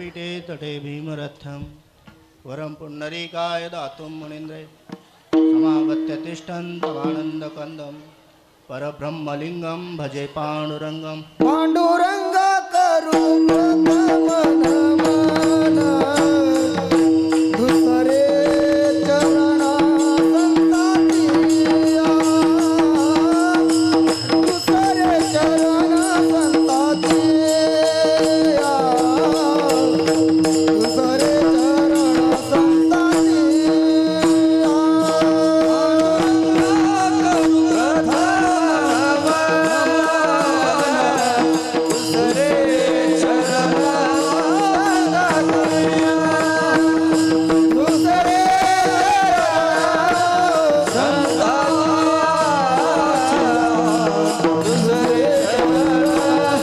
किरीटे तटे भीमरथम वरम पुंडरीकाय दातुं मुनीन्द्रे समागत्य तिष्ठन्तमानन्दकन्दं परब्रह्मलिङ्गं भजे पाण्डुरङ्गं पांडुरंग करू प्रथम नमन दुसरे चरण संतातिया दुसरे चरण संतातिया दुसरे चरण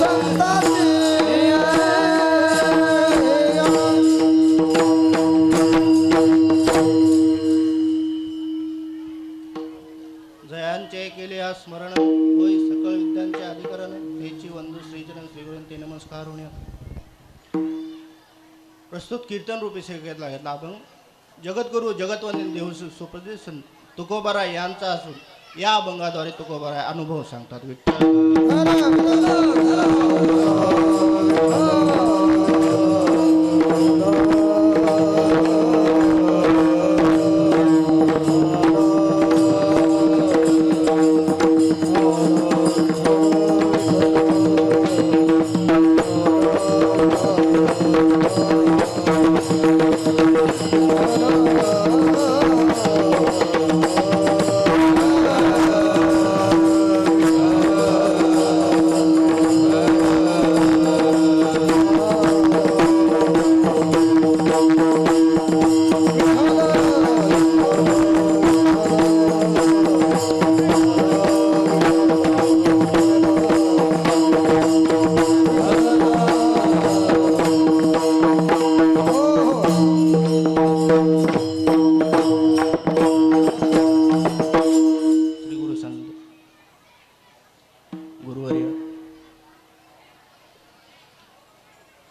संतातिया जयांचे केले स्मरण होय सकळ विद्यांचे अधिकरण तेची वंदू श्रीचरण श्रीगुरूंचे नमस्कार होण्या प्रस्तुत कीर्तन रूपी सेवेला घेतला आपण जगद्गुरु जगतवंदन देव सुप्रसिद्ध तुकोबारा यांचा असून या अभंगाद्वारे तुकोबारा अनुभव सांगतात. विठ्ठल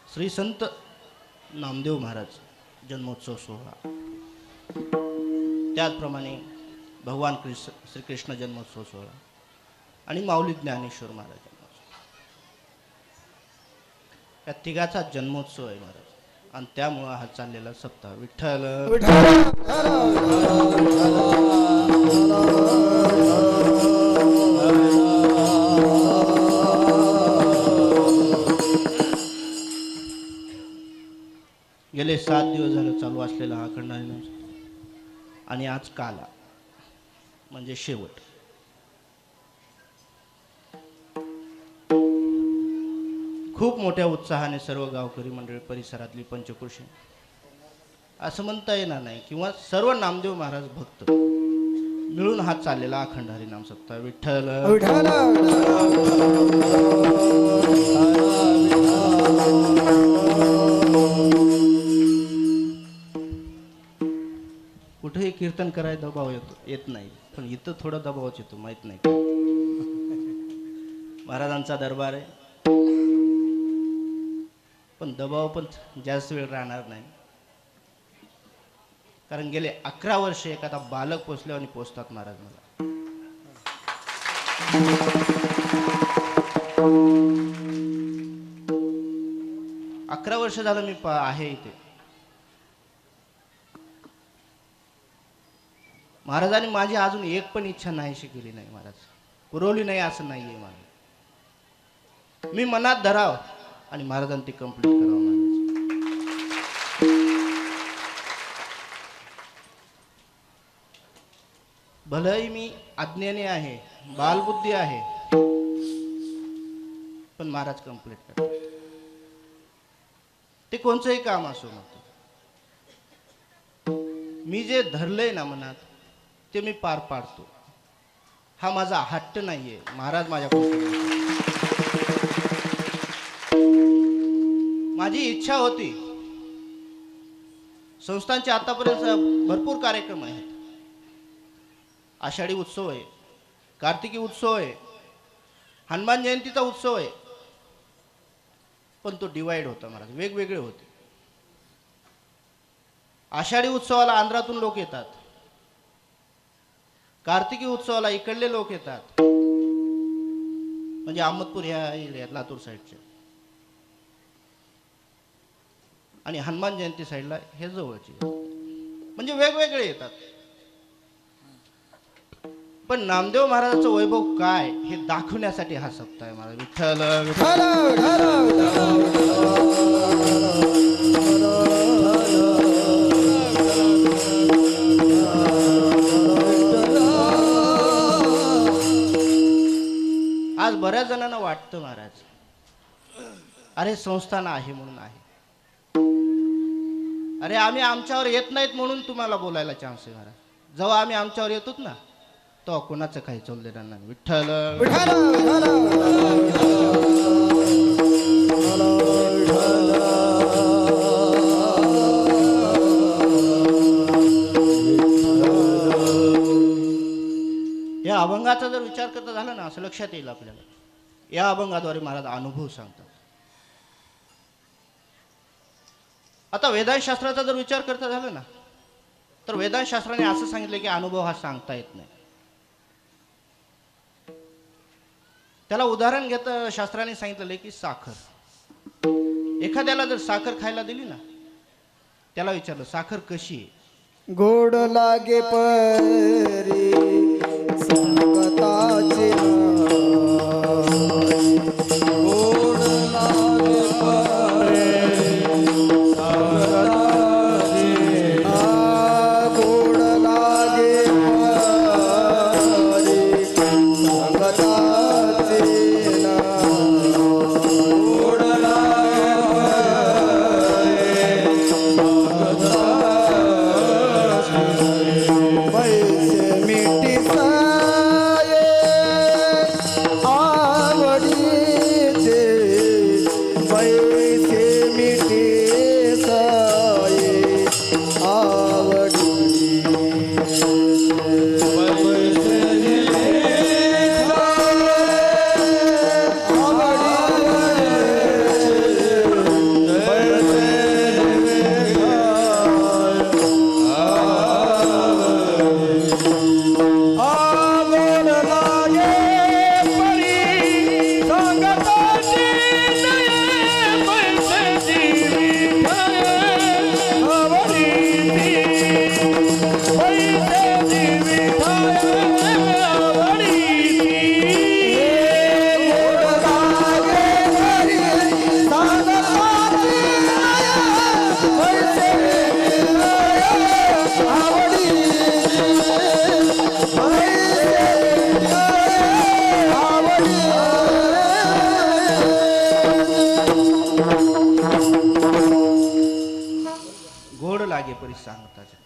श्री संत नामदेव महाराज जन्मोत्सव सोहळा त्याचप्रमाणे भगवान श्रीकृष्ण जन्मोत्सव सोहळा आणि माऊली ज्ञानेश्वर महाराज जन्मोत्सव या तिघाचा जन्मोत्सव आहे महाराज आणि त्यामुळं हा चाललेला सप्ताह विठ्ठल गेले 7 दिवस झालं चालू असलेला हा अखंड हरिनाम आणि आज काला म्हणजे शेवट. खूप मोठ्या उत्साहाने सर्व गावकरी मंडळी परिसरातली पंचकृषी असं म्हणता येणार नाही किंवा सर्व नामदेव महाराज भक्त मिळून हा चाललेला अखंड हरिनाम सप्ताह विठ्ठल कुठेही कीर्तन करायला दबाव येत नाही पण इथं थोडा दबावच येतो माहित नाही का? महाराजांचा दरबार आहे पण दबाव पण जास्त वेळ राहणार नाही कारण गेले 11 वर्ष एखादा बालक पोचल्यावर आणि पोचतात महाराज मला. 11 वर्ष झालं मी आहे इथे. महाराजांनी माझी अजून एक पण इच्छा नाहीशी केली नाही महाराज, पुरवली नाही असं नाहीये महाराज. मी मनात धराव आणि महाराजांनी ते कंप्लीट करावं महाराज. भलंही मी अज्ञानी आहे, बालबुद्धी आहे, पण महाराज कंप्लीट करतात. ते कोणचंही काम असो मग मी जे धरलंय ना मनात ते मी पार पाडतो. हा माझा हट्ट नाहीये, महाराज माझ्याकडून. माझी इच्छा होती. संस्थांचे आतापर्यंत भरपूर कार्यक्रम आहेत. आषाढी उत्सव आहे, कार्तिकी उत्सव आहे, हनुमान जयंतीचा उत्सव आहे, पण तो डिवाइड होता महाराज, वेगवेगळे होते. आषाढी उत्सवाला आंध्रातून लोक येतात, कार्तिकी उत्सवाला इकडले लोक येतात, म्हणजे अहमदपूर ह्या एरियात लातूर साईडचे, आणि हनुमान जयंती साईडला हे जवळचे, म्हणजे वेगवेगळे येतात. पण नामदेव महाराजाचं वैभव काय हे दाखवण्यासाठी हा सप्ताह आहे महाराज. विठ्ठल विठ्ठल. आज बऱ्याच जणांना वाटतं महाराज, अरे संस्थान आहे म्हणून आहे, अरे आम्ही आमच्यावर येत नाहीत म्हणून तुम्हाला बोलायला चान्स आहे महाराज. जेव्हा आम्ही आमच्यावर येतोच ना तेव्हा कोणाचं काही चल देणार नाही. विठ्ठल या अभंगाचा जर विचार करता झाला ना असं लक्षात येईल आपल्याला. या अभंगाद्वारे महाराज अनुभव सांगतात. आता वेदांतशास्त्राचा जर विचार करता झाला ना तर वेदांतशास्त्राने असं सांगितलं की अनुभव हा सांगता येत नाही. त्याला उदाहरण घेत शास्त्राने सांगितलेलं की साखर, एखाद्याला जर साखर खायला दिली ना त्याला विचारलं साखर कशी आहे, गोड लागे परी संगताची गोड लागे परी संगताची गोड लागे परी संगताची गोड लागे पैसे मिठी साये आवडीचे पैसे मिठी साये गोड लागे परी सांगताच्या.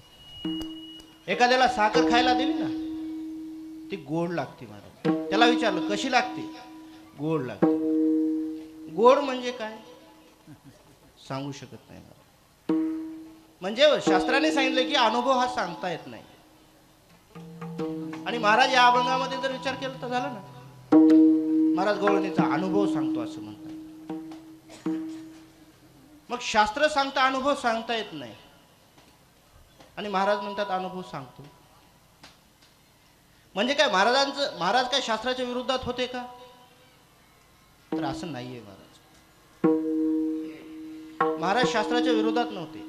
एखाद्याला साखर खायला दिली ना ती गोड लागते महाराज. त्याला विचारलं कशी लागते, गोड लागते. गोड म्हणजे काय सांगू शकत नाही महाराज. म्हणजे शास्त्राने सांगितलं की अनुभव हा सांगता येत नाही. आणि महाराज या अभंगामध्ये जर विचार केला तर झाला ना महाराज गवळणीचा अनुभव सांगतो असं म्हणतात. मग शास्त्र सांगता अनुभव सांगता येत नाही आणि महाराज म्हणतात अनुभव सांगतो. म्हणजे काय महाराज काय शास्त्राच्या विरोधात होते का, तर असं नाहीये महाराज. महाराज शास्त्राच्या विरोधात नव्हते.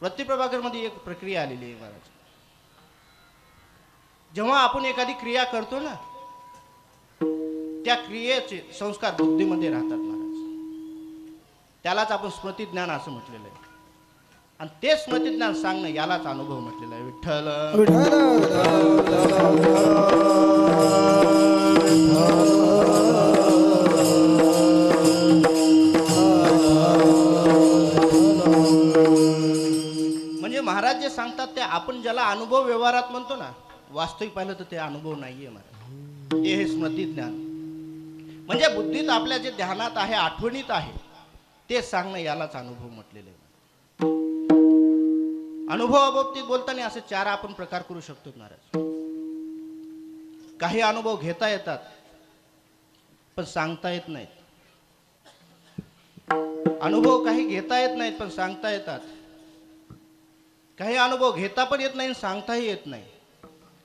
वृत्तीप्रभाकर मध्ये एक प्रक्रिया आलेली आहे महाराज. जेव्हा आपण एखादी क्रिया करतो ना त्या क्रियेचे संस्कार बुद्धीमध्ये राहतात महाराज. त्यालाच आपण स्मृती ज्ञान असं म्हटलेलं आहे. आणि ते स्मृती ज्ञान सांगणं यालाच अनुभव म्हटलेला आहे. विठ्ठल म्हणजे महाराज जे सांगतात ते आपण ज्याला अनुभव व्यवहारात म्हणतो ना वास्तविक पाहिलं तर ते अनुभव नाहीये महाराज. हे स्मृती ज्ञान म्हणजे बुद्धीत आपल्या जे ध्यानात आहे आठवणीत आहे ते सांगणं यालाच अनुभव म्हटलेले आहे. अनुभवाबाबतीत बोलताना असे चार आपण प्रकार करू शकतो महाराज. काही अनुभव घेता येतात पण सांगता येत नाहीत. अनुभव काही घेता येत नाहीत पण सांगता येतात. काही अनुभव घेता पण येत नाही आणि सांगताही येत नाही.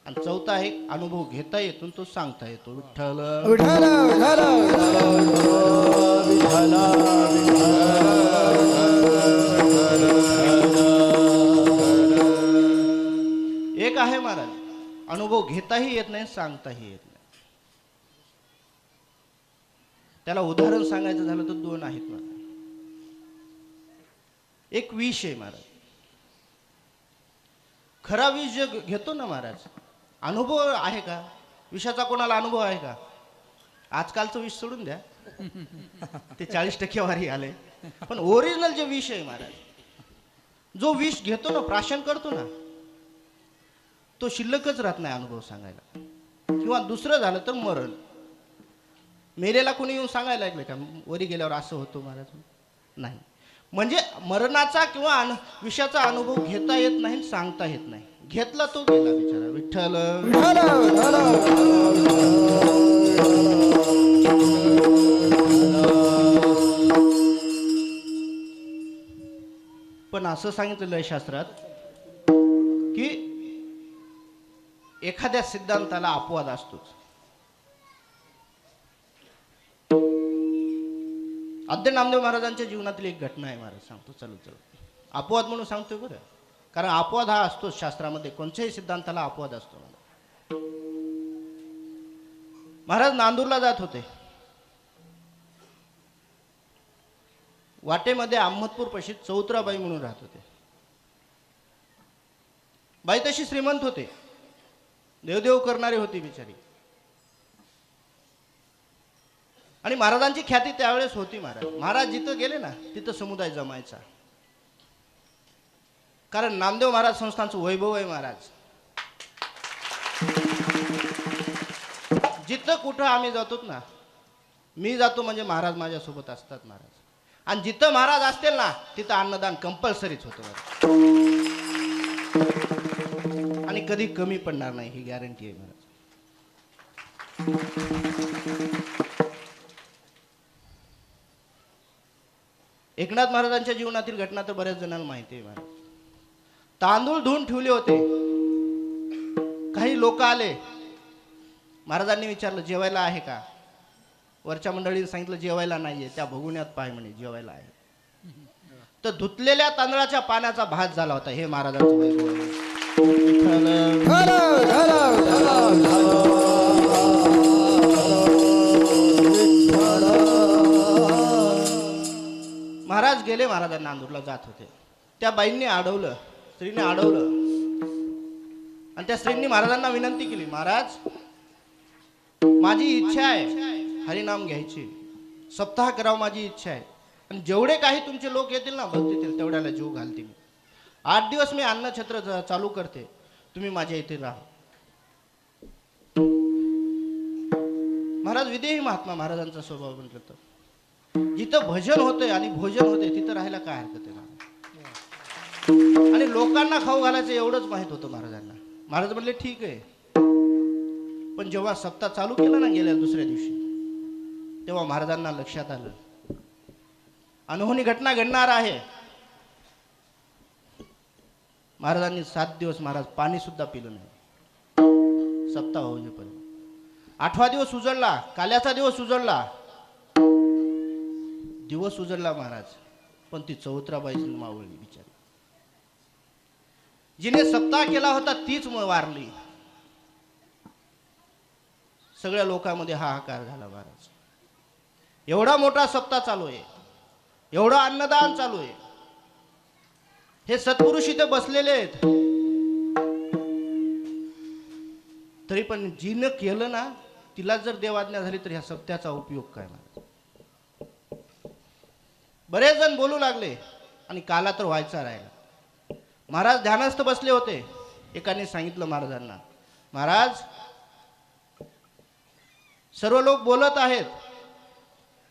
आणि चौथा आहे अनुभव घेता येतो तो सांगता येतो. विठ्ठल विठ्ठल विठ्ठल विठ्ठल एक आहे महाराज, अनुभव घेताही येत नाही सांगताही येत नाही. त्याला उदाहरण सांगायचं झालं तर दोन आहेत महाराज. एक विष आहे महाराज. खरा विष जे घेतो ना महाराज, अनुभव आहे का विषाचा? कोणाला अनुभव आहे का? आजकालचं विष सोडून द्या, ते 40% वारी आले. पण ओरिजिनल जे विष आहे महाराज, जो विष घेतो ना, प्राशन करतो ना, तो शिल्लकच राहत नाही अनुभव सांगायला. किंवा दुसरं झालं तर मरण. मेलेला कोणी येऊन सांगायला ऐकलं का वरी गेल्यावर असं होतं महाराज? नाही. म्हणजे मरणाचा किंवा विषयाचा अनुभव घेता येत नाही, सांगता येत नाही. घेतला तो गेला बिचारा. विठ्ठल पण असं सांगितलेलं आहे शास्त्रात की एखाद्या सिद्धांताला अपवाद असतोच. आद्य नामदेव महाराजांच्या जीवनातील एक घटना आहे महाराज, सांगतो. चलो अपवाद म्हणून सांगतोय बरं, कारण अपवाद हा असतोच शास्त्रामध्ये. कोणत्याही सिद्धांताला अपवाद असतो. महाराज नांदूरला जात होते. वाटेमध्ये अहमदपूर पाशी चौत्राबाई म्हणून राहत होते. बाई तशी श्रीमंत होते, देवदेव करणारी होती बिचारी. आणि महाराजांची ख्याती त्यावेळेस होती महाराज. महाराज जिथं गेले ना तिथं समुदाय जमायचा. कारण नामदेव महाराज संस्थांचं वैभव आहे महाराज. जिथं कुठं आम्ही जातो ना, मी जातो म्हणजे महाराज माझ्यासोबत असतात महाराज. आणि जिथं महाराज असतील ना तिथं अन्नदान कंपल्सरीच होतं महाराज. आणि कधी कमी पडणार नाही, ही गॅरंटी आहे महाराज. एकनाथ महाराजांच्या जीवनातील घटना तर बऱ्याच जणांना माहिती आहे महाराज. तांदूळ धुवून ठेवले होते. काही लोक आले, महाराजांनी विचारलं जेवायला आहे का? वरच्या मंडळीने सांगितलं जेवायला नाहीये, त्या भगुण्यात पाय म्हणे जेवायला आहे. तर धुतलेल्या तांदळाच्या पाण्याचा भात झाला होता. हे महाराजांचं वैभव आहे. महाराज गेले, महाराजांना नांदूरला जात होते. त्या बाईंनी अडवलं, स्त्रीने अडवलं. आणि त्या स्त्रींनी महाराजांना विनंती केली, महाराज माझी इच्छा आहे हरिनाम घ्यायची, सप्ताह करावं माझी इच्छा आहे. आणि जेवढे काही तुमचे लोक येतील ना भक्तीतील तेवढ्याला जीव घालते मी. 8 दिवस मी अन्नछत्र चालू करते, तुम्ही माझ्या इथे राहा. महाराज विदेही महात्मा महाराजांचा स्वभाव म्हटलं तर जिथं भजन होतंय आणि भोजन होते तिथं राहायला काय हरकत आहे. आणि लोकांना खाऊ घालायचं एवढंच माहित होतं महाराजांना. महाराज म्हणले ठीक आहे. पण जेव्हा सप्ताह चालू केला ना गेल्या दुसऱ्या दिवशी, तेव्हा महाराजांना लक्षात आलं अनहोनी घटना घडणार आहे. महाराजांनी 7 दिवस महाराज पाणी सुद्धा पिलं नाही सप्ताह होईपर्यंत. 8वा दिवस उजळला, काल्याचा दिवस उजळला, दिवस उजळला महाराज. पण ती चौत्राबाई मावळली बिचारी. जिने सप्ताह केला होता तीच वारली. सगळ्या लोकांमध्ये हाहाकार झाला महाराज. एवढा मोठा सप्ताह चालू आहे, एवढं अन्नदान चालू आहे, हे सत्पुरुष इथे बसलेले आहेत, तरी पण जिनं केलं ना तिला जर देवाज्ञा झाली तर ह्या सप्त्याचा उपयोग काय महाराज. बरेच जण बोलू लागले आणि काला तर व्हायचा राहिला. महाराज ध्यानस्थ बसले होते. एकाने सांगितलं महाराजांना, महाराज सर्व लोक बोलत आहेत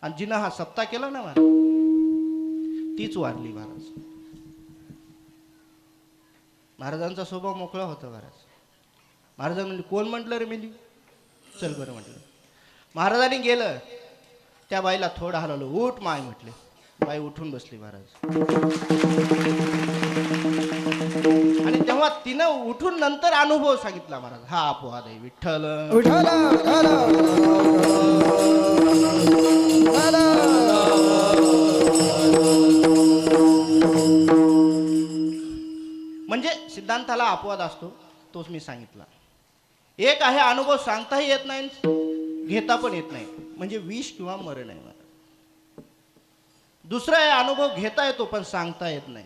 आणि जिनं हा सप्ताह केला ना महाराज तीच वारली महाराज. महाराजांचा स्वभाव मोकळा होता महाराज. महाराजांनी म्हणजे कोण म्हटलं रे मेली, चल बरं म्हटलं. महाराजांनी गेलं, त्या बाईला थोडं हलवलं, उठ माय म्हटले. बाई उठून बसली महाराज. तेव्हा तिनं उठून नंतर अनुभव सांगितला महाराज. हा अपवाद आहे विठ्ठल. विठ्ठल विठ्ठल म्हणजे सिद्धांताला अपवाद असतो तोच मी सांगितला. एक आहे अनुभव सांगताही येत नाही, घेता पण येत नाही, म्हणजे विष किंवा मरण आहे महाराज. दुसरा आहे अनुभव घेता येतो पण सांगता येत नाही.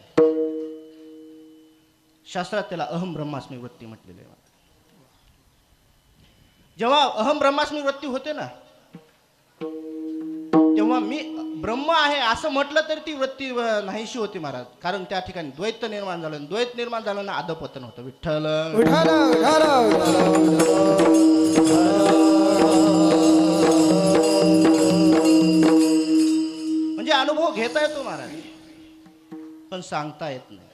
शास्त्रात त्याला अहम ब्रह्मास्मी वृत्ती म्हटलेली आहे. जेव्हा अहम ब्रह्मास्मी वृत्ती होते ना, तेव्हा मी ब्रह्म आहे असं म्हटलं तरी ती वृत्ती नाहीशी होती महाराज. कारण त्या ठिकाणी द्वैत निर्माण झालं, द्वैत निर्माण झालं ना अधपतन होतं. विठ्ठल विठ्ठल म्हणजे अनुभव घेता येतो महाराज पण सांगता येत नाही.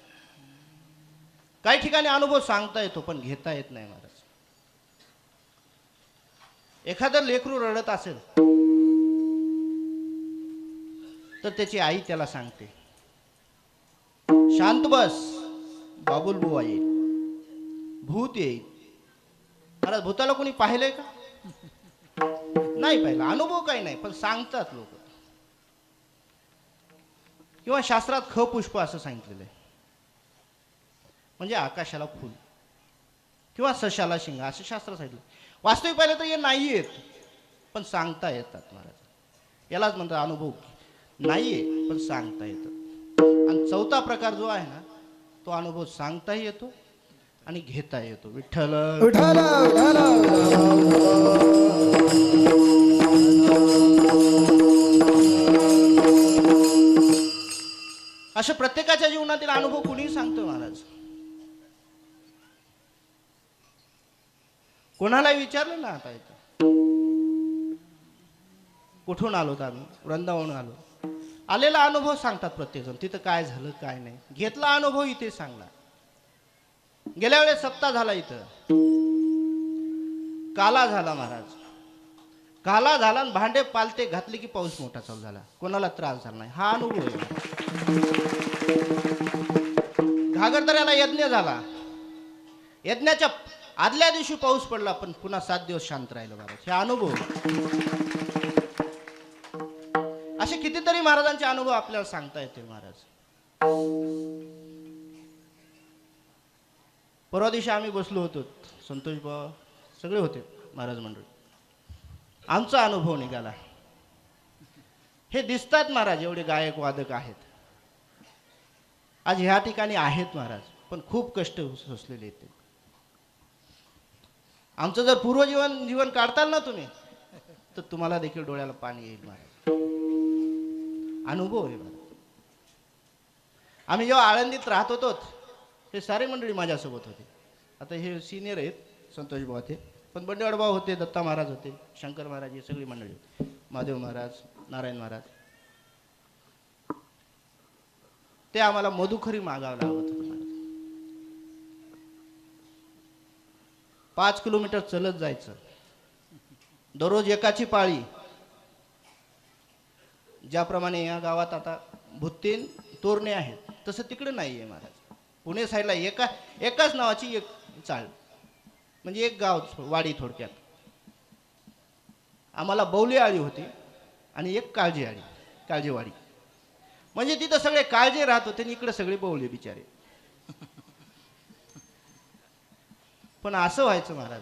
काही ठिकाणी अनुभव सांगता येतो पण घेता येत नाही महाराज. एखादं लेकरू रडत असेल तर त्याची आई त्याला सांगते, शांत बस, बाबुल बुवा येईल, भूत येईल. महाराज भूताला कोणी पाहिलंय का? नाही पाहिलं. अनुभव काही नाही पण सांगतात लोक. किंवा शास्त्रात ख पुष्प असं सांगितलेलं आहे, म्हणजे आकाशाला फुल किंवा सशाला शिंगा असं शास्त्र सांगितलं. वास्तविक पाहिलं तर हे नाही येत पण सांगता येतात महाराज. यालाच म्हणतात अनुभव नाहीये पण सांगता येतं. आणि चौथा प्रकार जो आहे ना तो अनुभव सांगताही येतो आणि घेता येतो. विठ्ठल विठ्ठल अशा प्रत्येकाच्या जीवनातील अनुभव कुणीही सांगतो महाराज. कोणाला विचारलं ना आता इथं कुठून आलो तर आम्ही वृंदावन आलो, आलेला अनुभव सांगतात प्रत्येकजण. तिथं काय झालं काय नाही घेतला अनुभव इथे सांगला. गेल्या वेळेस सप्ताह झाला इथं, काला झाला महाराज. काला झाला आणि भांडे पालते घातले की पाऊस मोठा चालू झाला, कोणाला त्रास झाला नाही. हा अनुभव आहे. घागरदऱ्याला यज्ञ झाला, यज्ञाच्या आदल्या दिवशी पाऊस पडला पण पुन्हा 7 दिवस शांत राहिलं महाराज. हे अनुभव. असे कितीतरी महाराजांचे अनुभव आपल्याला सांगता येतील महाराज. परवा दिवशी आम्ही बसलो होतो, संतोष बाबा सगळे होते महाराज मंडळी. आमचा अनुभव निघाला. हे दिसतात महाराज एवढे गायक वादक आहेत, आज ह्या ठिकाणी आहेत महाराज, पण खूप कष्ट सोसलेले आहेत. आमचं जर जीवन काढताल ना तुम्ही तर तुम्हाला देखील डोळ्याला पाणी येईल महाराज. अनुभव आहे महाराज. आम्ही जेव्हा आळंदीत राहत होतो हे सारे मंडळी माझ्यासोबत होते. आता हे सिनियर आहेत संतोष भाऊ ते, पण बंडेवाड भाऊ होते, दत्ता महाराज होते, शंकर महाराज, हे सगळी मंडळी होती, महादेव महाराज, नारायण महाराज. ते आम्हाला मधुखरी मागावं लागत होतं महाराज. 5 किलोमीटर चलत जायचं, दररोज एकाची पाळी. ज्याप्रमाणे या गावात आता भुत्तेन तोरणे आहेत तसं तिकडे नाही आहे महाराज. पुणे साईडला एकाच नावाची एक चाळ, म्हणजे एक गाव वाडी. थोडक्यात आम्हाला बौली आळी होती आणि एक काळजीवाडी. म्हणजे तिथं सगळे काळजे राहत होते आणि इकडे सगळे बौले बिचारे. पण असं व्हायचं महाराज,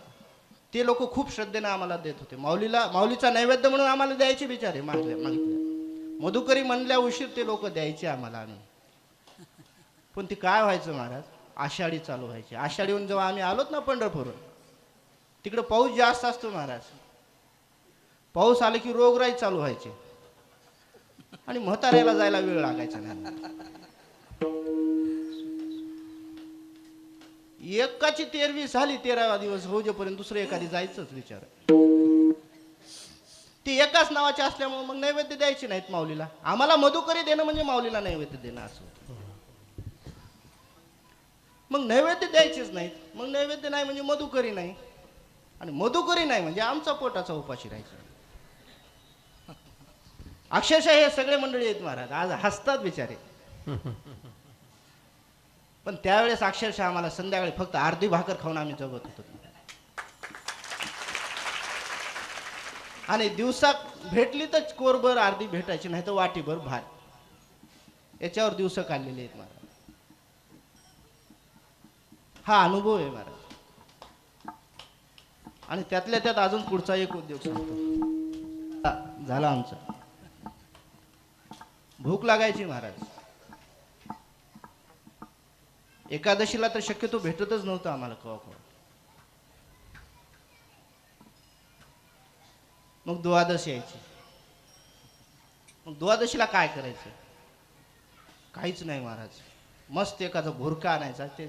ते लोक खूप श्रद्धेनं आम्हाला देत होते. माऊलीचा नैवेद्य म्हणून आम्हाला द्यायचे बिचारे. मागितल्या मधुकरी म्हणल्या उशीर ते लोक द्यायचे आम्हाला आणून. पण ते काय व्हायचं महाराज, आषाढी चालू व्हायची. आषाढीहून जेव्हा आम्ही आलोत ना पंढरपूरहून, तिकडे पाऊस जास्त असतो महाराज. पाऊस आला की रोगराई चालू व्हायची आणि म्हाताऱ्याला जायला वेळ लागायचा नाही. एकाची 13वी झाली, 13वा दिवस होजेपर्यंत दुसरं एखादी जायचंच विचार. ती एकाच नावाची असल्यामुळे मग नैवेद्य द्यायचे नाहीत माऊलीला. आम्हाला मधुकरी देणं म्हणजे माऊलीला नैवेद्य देणं असं. मग नैवेद्य द्यायचेच नाहीत. मग नैवेद्य नाही म्हणजे मधुकरी नाही, आणि मधुकरी नाही म्हणजे आमचा पोटाचा उपाशी राहायचा. अक्षरशः हे सगळे मंडळी आहेत महाराज, आज हसतात बिचारे. पण त्यावेळेस अक्षरशः आम्हाला संध्याकाळी फक्त अर्धी भाकर खाऊन आम्ही जगत होतो. आणि दिवसा भेटली तर कोरभर अर्धी भेटायची, नाही तर वाटीभर भात. याच्यावर दिवस काढलेले आहेत महाराज. हा अनुभव आहे महाराज. आणि त्यातल्या त्यात अजून पुढचा एक उद्योग सांगतो. झाला आमचा. भूक लागायची महाराज. एकादशीला तर शक्यतो भेटतच नव्हतं आम्हाला कवा. मग द्वादशी यायची. मग द्वादशीला काय करायचं? काहीच नाही महाराज. मस्त एखादा भुरका आणायचा. ते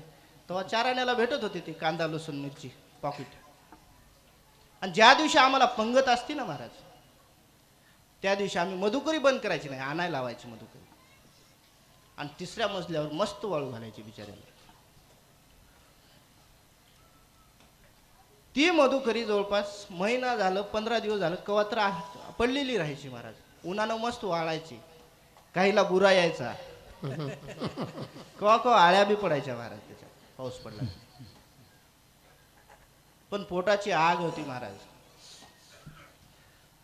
तेव्हा 4 आण्याला भेटत होते ते कांदा लसूण मिरची पॉकेट. आणि ज्या दिवशी आम्हाला पंगत असती ना महाराज, त्या दिवशी आम्ही मधुकरी बंद करायची नाही, आणायला लावायची मधुकरी. आणि 3ऱ्या मजल्यावर मस्त वाळू घालायची बिचाऱ्याला. ती मधुकरी जवळपास महिना झालं 15 दिवस झालं कवा तर पडलेली राहायची महाराज. उन्हानं मस्त वाळायची. काहीला बुरा यायचा. कवा कवा आळ्या बी पडायच्या महाराज त्याच्यात पाऊस पडला. पण पोटाची आग होती महाराज.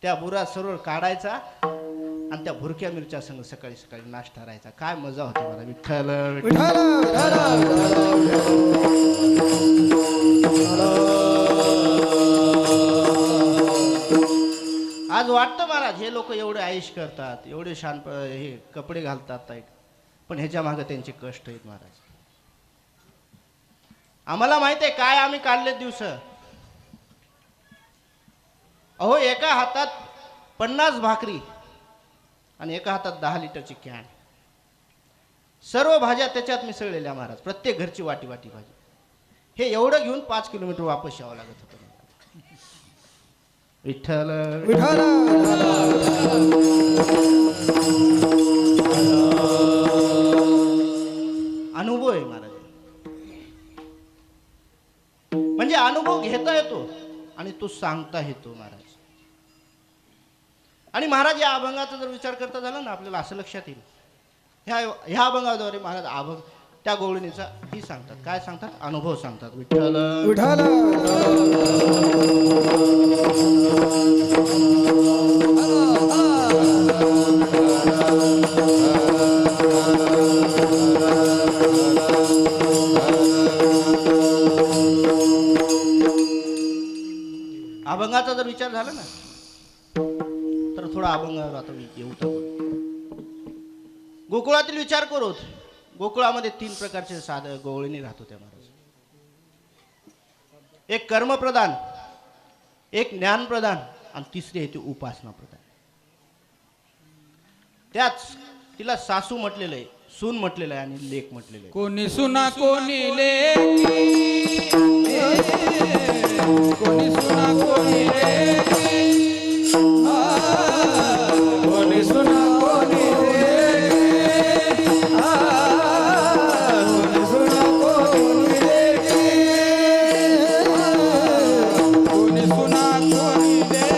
त्या बुरा सरळ काढायचा आणि त्या भुरक्या मिरच्या संग सकाळी सकाळी नाश्ता राहायचा. काय मजा होती मला. विठ्ठल आज वाटतं महाराज हे लोक एवढे आयुष करतात, एवढे शान हे कपडे घालतात, पण ह्याच्या मागे त्यांचे कष्ट आहेत महाराज. आम्हाला माहित आहे काय आम्ही काढले दिवस. अहो एका हातात 50 भाकरी आणि एका हातात 10 लिटरची कॅन. सर्व भाज्या त्याच्यात मिसळलेल्या महाराज. प्रत्येक घरची वाटी वाटी भाजी. हे एवढं घेऊन 5 किलोमीटर वापस यावं लागत होतं. विठ्ठल विठ्ठल अनुभव आहे महाराज. म्हणजे अनुभव घेता येतो आणि तो सांगता येतो महाराज. आणि महाराज या अभंगाचा जर विचार करता झाला ना आपल्याला असं लक्षात येईल. ह्या अभंगाद्वारे महाराज अभंग त्या गवळणीचा ही सांगतात. काय सांगतात? अनुभव सांगतात. विठ्ठल विठ्ठल अभंगाचा जर विचार झाला ना तर थोडा अभंगावर आता येऊ टाकू. गोकुळातील विचार करू. गोकुळामध्ये 3 प्रकारचे गवळणी राहत होत्या महाराज. एक कर्मप्रधान, एक ज्ञानप्रधान आणि तिसरी आहे ती उपासना प्रधान. त्याच तिला सासू म्हटलेलं आहे, सून म्हटलेलं आहे आणि लेक म्हटलेलं आहे. कोणी सुना कोणी लेकी, कोणी सुना कोणी लेकी, कोणी सुना कोणी लेकी, कोणी सुना कोणी लेकी, कोणी सुना कोणी लेकी,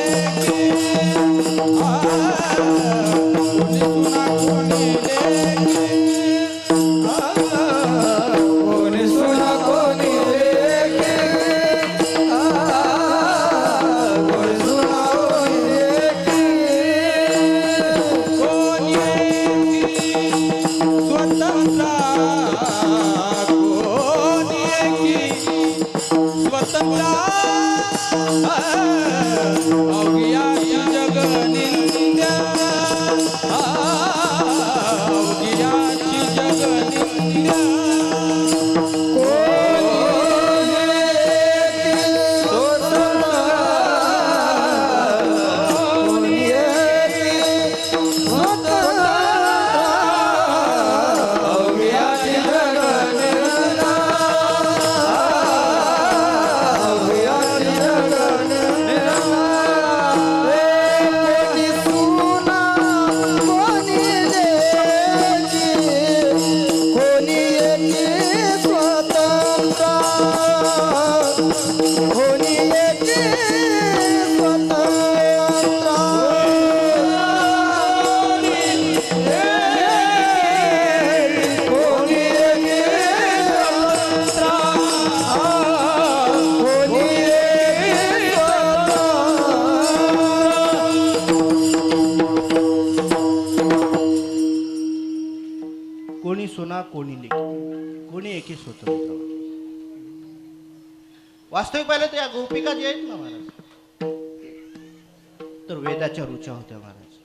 कोणी सुना कोणी लेकी, कोणी सुना कोणी लेकी, कोणी सुना कोणी लेकी, कोणी एकी स्वतंत्र. वास्तविक पाहिलं तर या गोपिका जे आहेत ना महाराज, तर वेदाच्या रुचा होत्या महाराज.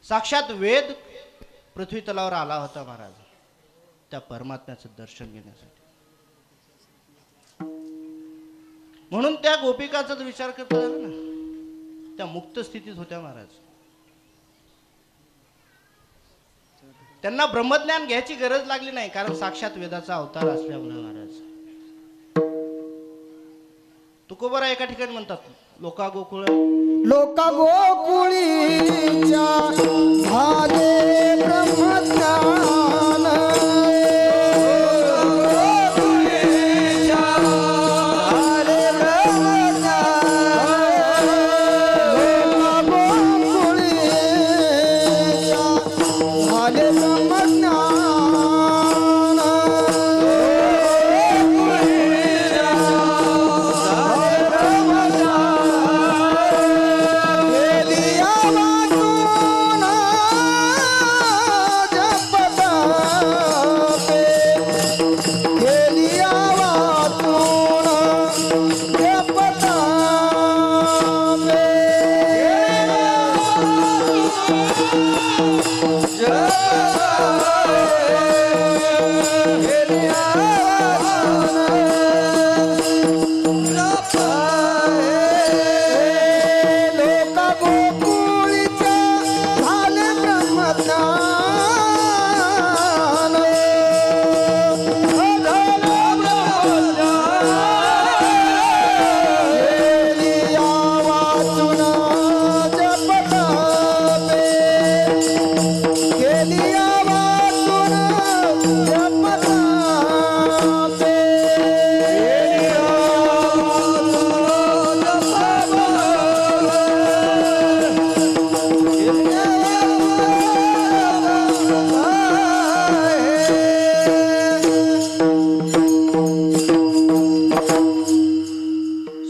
साक्षात वेद पृथ्वी तलावर आला होता महाराज त्या परमात्म्याचं दर्शन घेण्यासाठी. म्हणून त्या गोपिकाचा जर विचार करता आला ना, त्या मुक्त स्थितीत होत्या महाराज. त्यांना ब्रह्मज्ञान घ्यायची गरज लागली नाही, कारण साक्षात वेदाचा अवतार असल्यामुळे महाराज. तुकोबरा एका ठिकाणी म्हणतात, लोका गोकुळ लोका गोकुळीच्या झाले ब्रह्मज्ञान.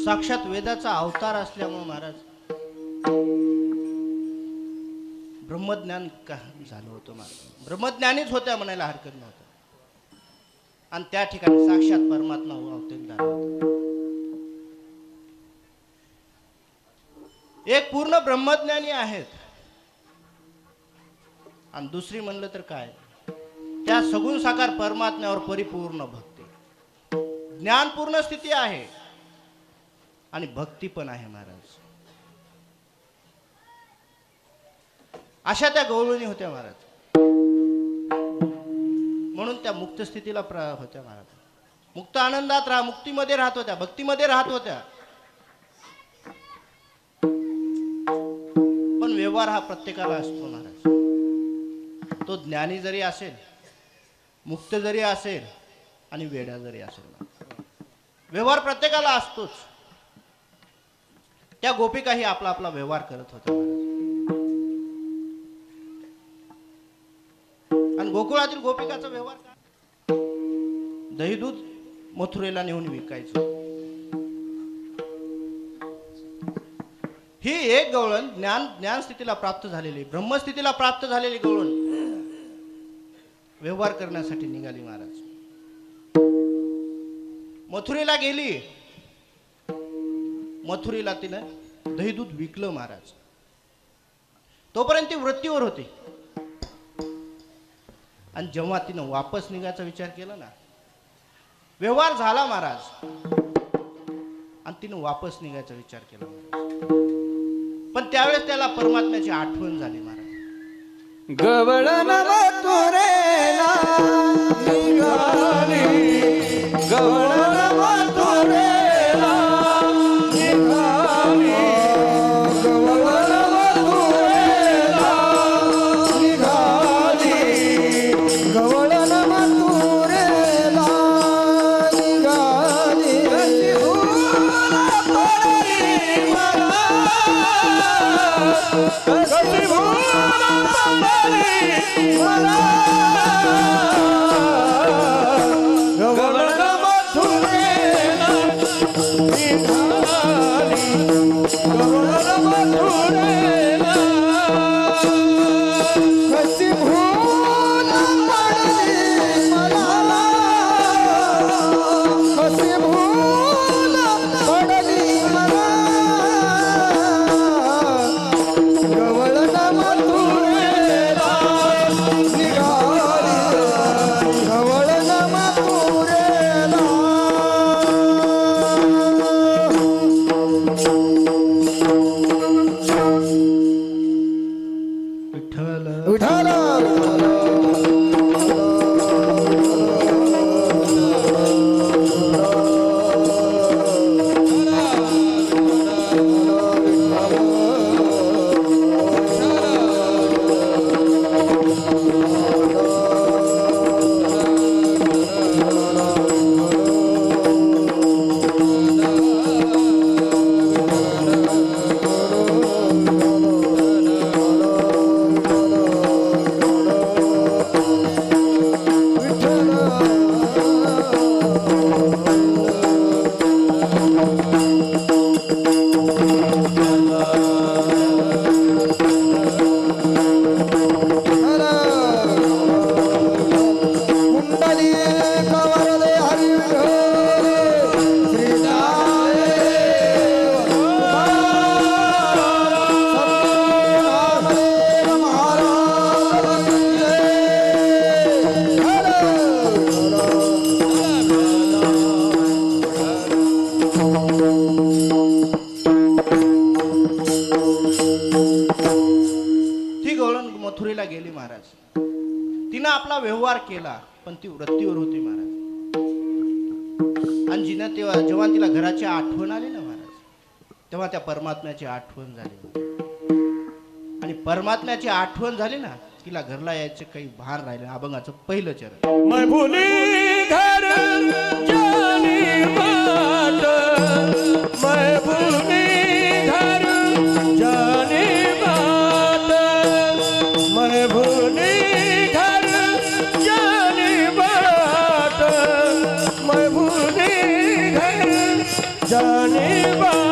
साक्षात वेदाचा अवतार असल्यामुळे महाराज ब्रह्मज्ञान का झालं होतं महाराज. ब्रह्मज्ञानीच होत्या म्हणायला हरकत नव्हतं. आणि त्या ठिकाणी साक्षात परमात्मा अवतरित झाला होता. एक पूर्ण ब्रह्मज्ञानी आहेत आणि दुसरी म्हणलं तर काय, त्या सगुण साकार परमात्म्यावर परिपूर्ण भक्ती, ज्ञानपूर्ण स्थिती आहे आणि भक्ती पण आहे महाराज. अशा त्या गवळणी होत्या महाराज. म्हणून त्या मुक्त स्थितीला होत्या महाराज. मुक्त आनंदात मुक्तीमध्ये राहत होत्या, भक्तीमध्ये राहत होत्या. पण व्यवहार हा प्रत्येकाला असतो महाराज. तो ज्ञानी जरी असेल, मुक्त जरी असेल आणि वेडा जरी असेल, व्यवहार प्रत्येकाला असतोच. त्या गोपिकाही आपला आपला व्यवहार करत होत्या महाराज. आणि गोकुळातील गोपिकाचा व्यवहार काय, दही दूध मथुरेला नेऊन विकायचं. ही एक गवळण ज्ञान स्थितीला प्राप्त झालेली, ब्रह्मस्थितीला प्राप्त झालेली गवळण व्यवहार करण्यासाठी निघाली महाराज. मथुरेला गेली. मथुरेला तिनं दही दूध विकलं महाराज. तोपर्यंत ती वृत्तीवर होती. आणि जेव्हा तिनं वापस निघायचा विचार केला ना, व्यवहार झाला महाराज. आणि तिनं वापस निघायचा विचार केला महाराज. पण त्यावेळेस त्याला परमात्म्याची आठवण झाली महाराज. गवळण मथुरेला निघाली, गवळण मथुरेला निघाली, गवळण मथुरेला निघाली, गवळण मथुरेला निघाली. कशी भूल पडली मला, गवळण मथुरेला निघाली, गवळण मथुरेला कशी भूल मथुरेला गेली महाराज. तिनं आपला व्यवहार केला पण ती वृत्तीवर होती महाराज. आणि जेव्हा तिला घराची आठवण आली ना महाराज, तेव्हा त्या परमात्म्याची आठवण झाली. आणि परमात्म्याची आठवण झाली ना, तिला घरला यायचं काही भान राहिलं. अभंगाचं पहिलं चरण. मैं भूली घर जानी बाट, मैं भूली घर जानी बाट, मैं भूली घर जानी बाट, मैं भूली घर जानी बाट.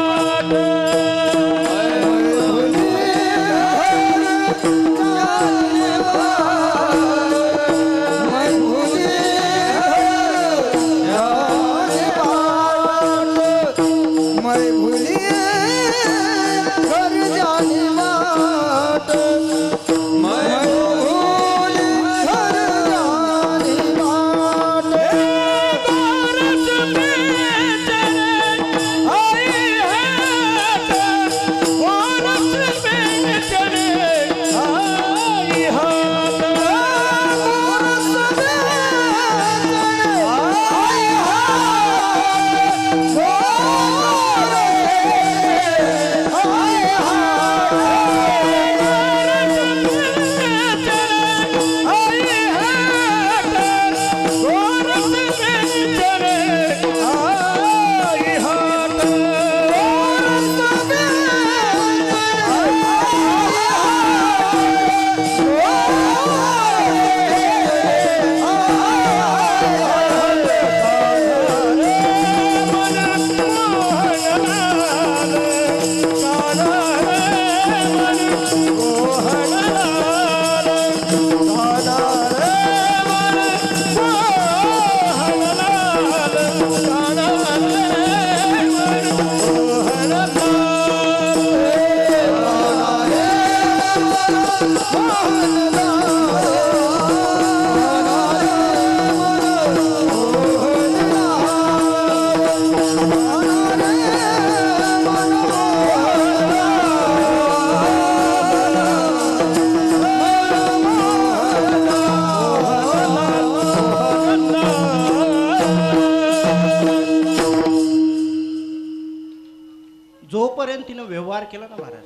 जोपर्यंत तिनं व्यवहार केला ना महाराज,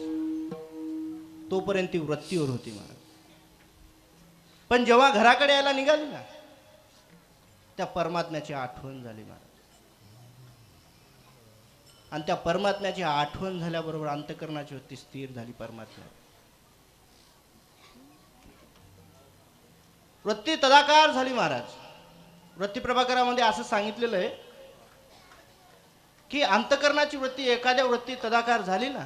तोपर्यंत ती वृत्तीवर होती महाराज. पण जेव्हा घराकडे यायला निघाली ना, त्या परमात्म्याची आठवण झाली महाराज. आणि त्या परमात्म्याची आठवण झाल्याबरोबर अंतःकरणाची वृत्ती स्थिर झाली परमात्म्या. वृत्ती तदाकार झाली महाराज. वृत्ती प्रभाकरामध्ये असं सांगितलेलं आहे की अंतःकरणाची वृत्ती एखाद्या वृत्ती तदाकार झाली ना,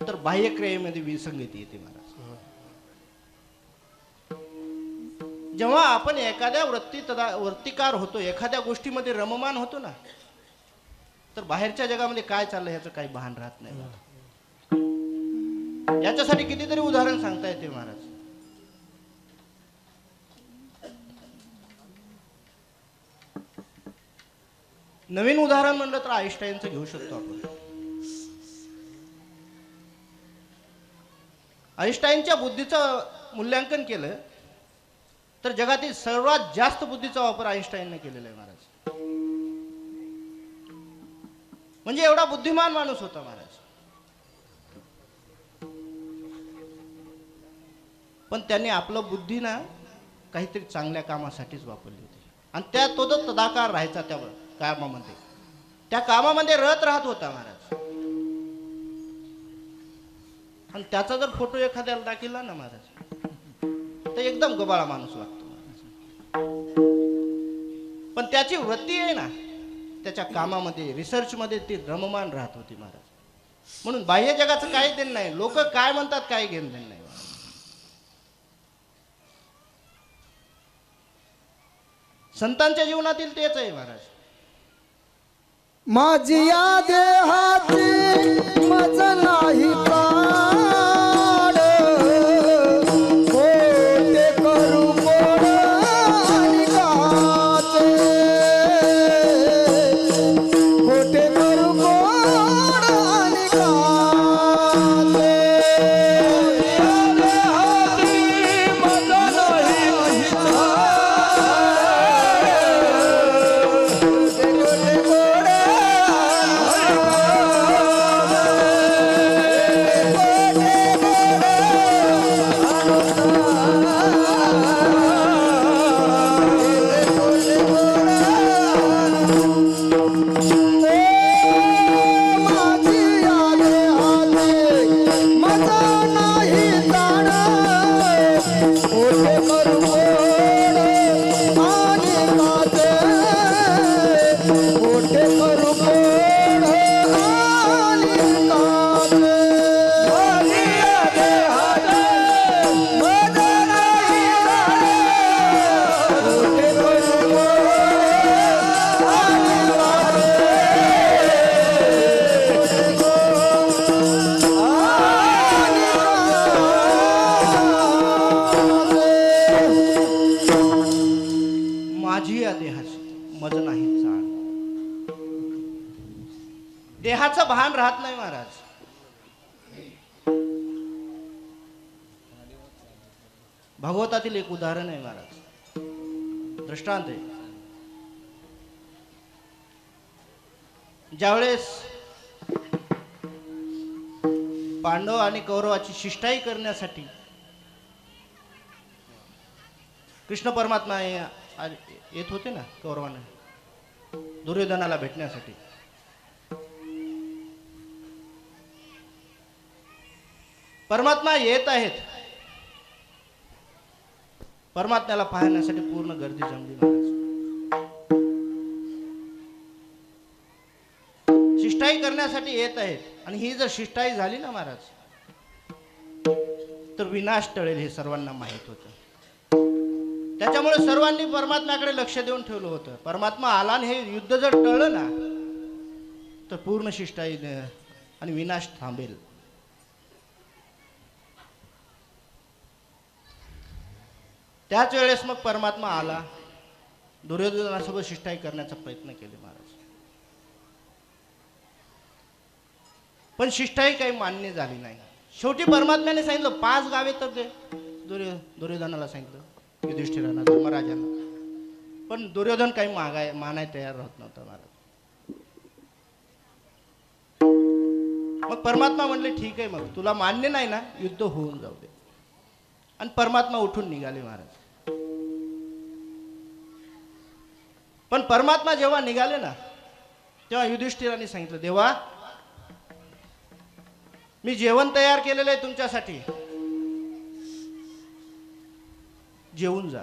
तर बाह्यक्रियेमध्ये विसंगती येते महाराज. जेव्हा आपण एखाद्या वृत्तिकार होतो, एखाद्या गोष्टीमध्ये रममान होतो ना, तर बाहेरच्या जगामध्ये काय चाललंय ह्याचं काही भान राहत नाही. याच्यासाठी कितीतरी उदाहरण सांगता येते महाराज. नवीन उदाहरण म्हणलं तर आईन्स्टाईनचं घेऊ शकतो आपण. आईन्स्टाईनच्या बुद्धीचं मूल्यांकन केलं तर जगातील सर्वात जास्त बुद्धीचा वापर आईन्स्टाईनने केलेला आहे महाराज. म्हणजे एवढा बुद्धिमान माणूस होता महाराज. पण त्यांनी आपलं बुद्धी ना काहीतरी चांगल्या कामासाठीच वापरली होती. आणि त्या तो जो तदाकार राहायचा त्या कामामध्ये, त्या कामामध्ये रत राहत होता महाराज. आणि त्याचा जर फोटो एखाद्याला दाखवला ना महाराज, तर एकदम गबाळा माणूस वाटतो महाराज. पण त्याची वृत्ती आहे ना, त्याच्या कामामध्ये, रिसर्च मध्ये ती रममान राहत होती महाराज. म्हणून बाह्य जगाचं काही देणं नाही, लोक काय म्हणतात काही घेणं देणं नाही. संतांच्या जीवनातील तेच आहे महाराज. माझी या देहाची मज नाही प्राण, कोटे करू कोण आणि काचे, कोटे करू कोण आणि काचे. मज नाही चाळ. देहाचं भान राहत नाही महाराज. भागवतातील एक उदाहरण आहे महाराज, दृष्टांत आहे. ज्यावेळेस पांडव आणि कौरवाची शिष्टाई करण्यासाठी कृष्ण परमात्मा येत होते ना कौरवांना दुर्योधनाला भेटण्यासाठी, परमात्मा येत आहेत. परमात्म्याला पाहण्यासाठी पूर्ण गर्दी जमली महाराज. शिष्टाई करण्यासाठी येत आहेत आणि ही जर शिष्टाई झाली ना महाराज तर विनाश टळेल हे सर्वांना माहित होतं. त्याच्यामुळे सर्वांनी परमात्म्याकडे लक्ष देऊन ठेवलं होतं. परमात्मा आला आणि हे युद्ध जर टळलं ना तर पूर्ण शिष्टाई आणि विनाश थांबेल. त्याच वेळेस मग परमात्मा आला, दुर्योधनासोबत शिष्टाई करण्याचा प्रयत्न केले महाराज. पण शिष्टाई काही मान्य झाली नाही. शेवटी परमात्म्याने सांगितलं 5 गावे तर दे. दुर्योधनाला सांगितलं, युधिष्ठिरांना, धर्मराजांना. पण दुर्योधन काही मानाय तयार राहत नव्हता महाराज. मग परमात्मा म्हणले ठीक आहे, मग तुला मान्य नाही ना, युद्ध होऊन जाऊ दे. आणि परमात्मा उठून निघाले महाराज. पण परमात्मा जेव्हा निघाले ना तेव्हा युधिष्ठिरांनी सांगितलं, देवा मी जेवण तयार केलेलं आहे तुमच्यासाठी, जेवून जा.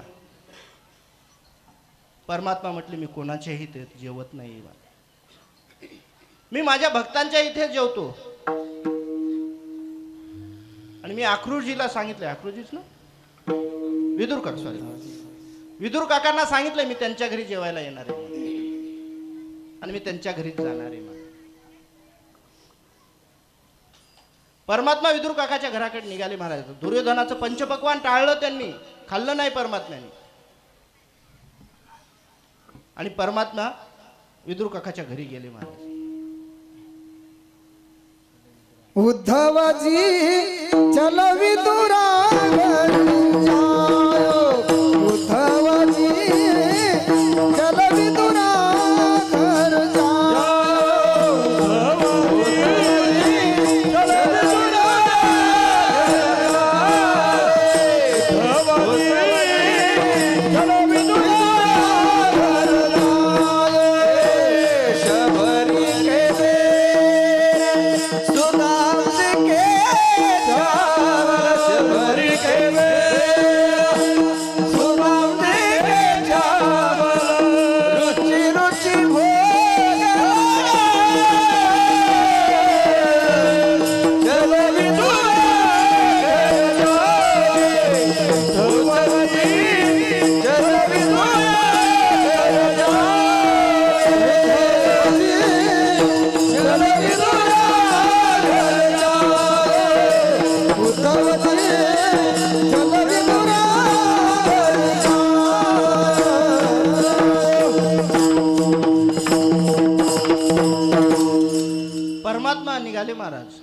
परमात्मा म्हटले मी कोणाच्याही इथे जेवत नाही, मी माझ्या भक्तांच्या इथे जेवतो. आणि मी अक्रूरजीला सांगितलंय, अक्रूरजीच ना, विदुरकर, सॉरी, विदुर काकांना सांगितलंय मी त्यांच्या घरी जेवायला येणार आहे आणि मी त्यांच्या घरीच जाणार आहे. परमात्मा विदुर काकाच्या घराकडे निघाले महाराज. दुर्योधनाचं पंचपक्वान टाळलं त्यांनी, खाल्लं नाही परमात्म्याने. आणि परमात्मा विदुर काकाच्या घरी गेले महाराज. उद्धवजी चल विदुरा घरी जायो. उद्धवजी चल विदुरा घर जायो. परमात्मा निघाले महाराज.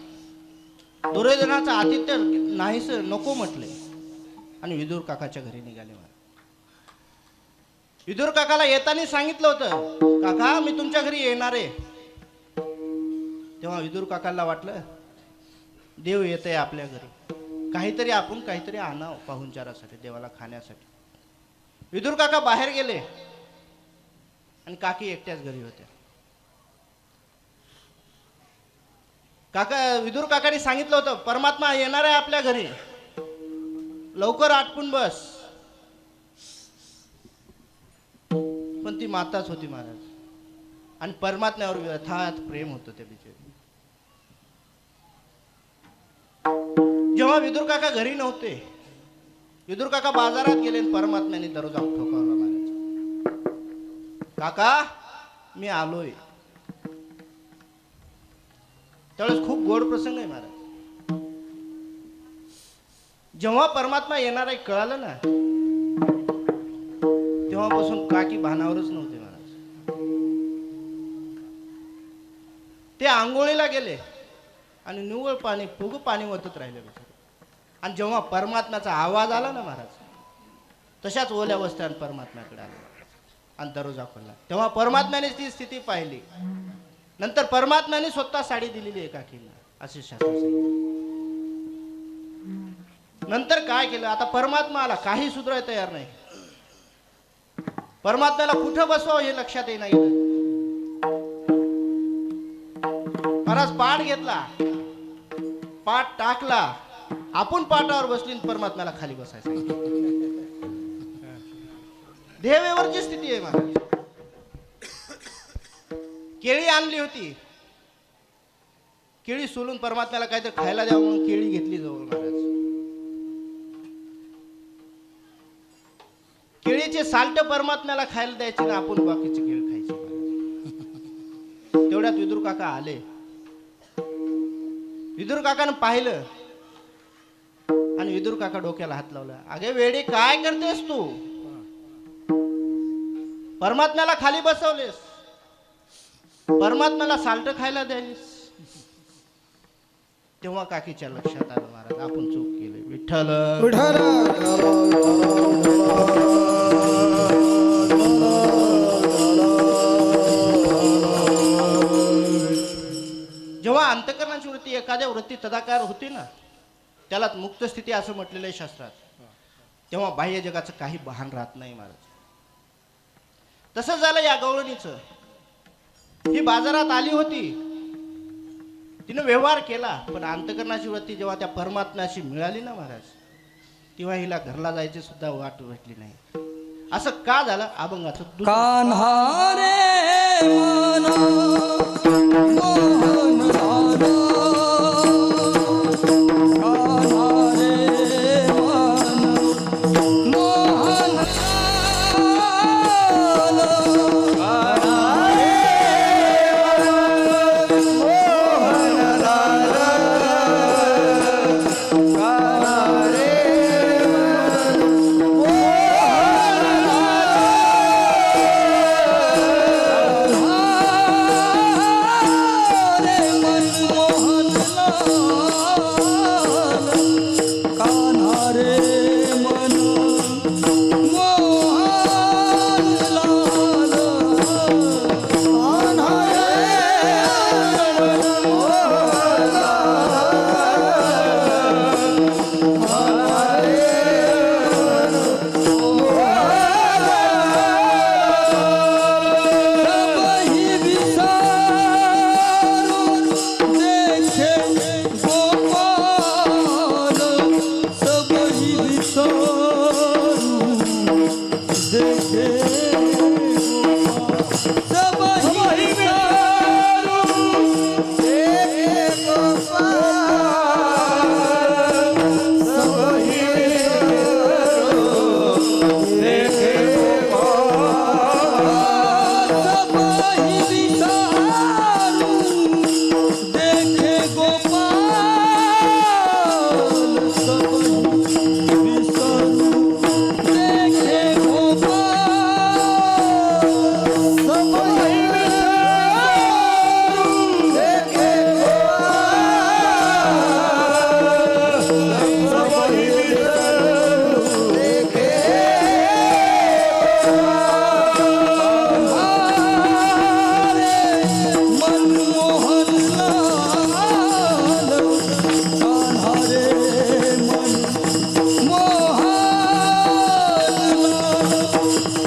दुर्योधनाचं आतिथ्य नाहीस नको म्हटले आणि विदुर काकाच्या घरी निघाले महाराज. विदुर काकाला येताना सांगितलं होतं, काका मी तुमच्या घरी येणार आहे. तेव्हा विदुर काकाला वाटलं देव येत आहे आपल्या घरी, काहीतरी आणावं पाहुणचारासाठी, देवाला खाण्यासाठी. विदुर काका बाहेर गेले आणि काकी एकट्याच घरी होत्या. विदुर काकाने सांगितलं होतं परमात्मा येणार आहे आपल्या घरी, लवकर आटपून बस. पण ती माताच होती महाराज आणि परमात्म्यावर यथार्थ प्रेम होतं त्या बिचारी. जेव्हा विदुर काका घरी नव्हते, विदुर काका बाजारात गेले आणि परमात्म्याने दरवाजा ठोकावला महाराज. काका मी आलोय. त्यावेळेस खूप गोड प्रसंग आहे महाराज. जेव्हा परमात्मा येणार आहे कळालं ना तेव्हापासून काकी भानावरच नव्हते महाराज. ते आंघोळीला गेले आणि निव्वळ पाणी फुग पाणी ओतत राहिले बिचारे. आणि जेव्हा परमात्म्याचा आवाज आला ना महाराज, तशाच ओल्या वस्त्राने परमात्म्याकडे आले आणि दरवाजा खोलला. तेव्हा परमात्म्याने ती स्थिती पाहिली. नंतर परमात्म्याने स्वतः साडी दिलेली आहे काकींना, असे शास्त्र सांगितले. नंतर काय केलं, आता परमात्मा आला, काही सुधारायला तयार नाही. परमात्म्याला कुठं बसवावं हे लक्षात येई नाही. महाराज पाठ घेतला, पाठ टाकला, आपण पाटावर बसली, परमात्म्याला खाली बसायचं. देवेवरची स्थिती आहे महाराज. केळी आणली होती, केळी सोलून परमात्म्याला काहीतरी खायला द्यावं म्हणून केळी घेतली जवळ महाराज. केळीचे साल्ट परमात्म्याला खायला द्यायचे ना, आपण बाकीचे केळी खायचे महाराज. तेवढ्यात विदुर काका आले. विदुर काकानं पाहिलं आणि विदुर काका डोक्याला हात लावला. अगे वेडी, काय करतेस तू? परमात्म्याला खाली बसवलेस, परमात्म्याला साल्ट खायला द्यायलीस. तेव्हा काकीच्या लक्षात आलं महाराज, आपण चूक केली. विठ्ठल जेव्हा अंतकरणाची वृत्ती एखाद्या वृत्ती तदाकार होती ना, त्याला मुक्त स्थिती असं म्हटलेलं आहे शास्त्रात. तेव्हा बाह्य जगाचं काही भान राहत नाही महाराज. तसं झालं या गवळणीचं. ही बाजारात आली होती, तिनं व्यवहार केला, पण अंतकरणाची वृत्ती जेव्हा त्या परमात्म्याशी मिळाली ना महाराज, तेव्हा हिला घरला जायची सुद्धा वाट भेटली नाही. असं का झालं? अभंगाचं कान्हा रे मना मोहन लाला, कान्हा रे मन मोहन लाला,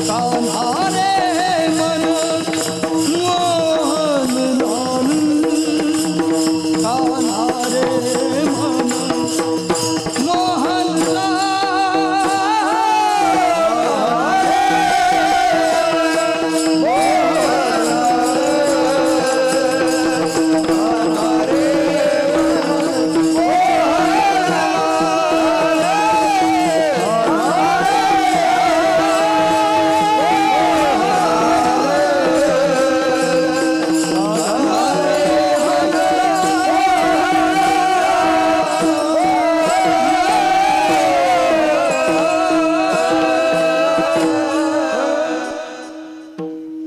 कान्हा रे मन मोहन लाला, कान्हा रे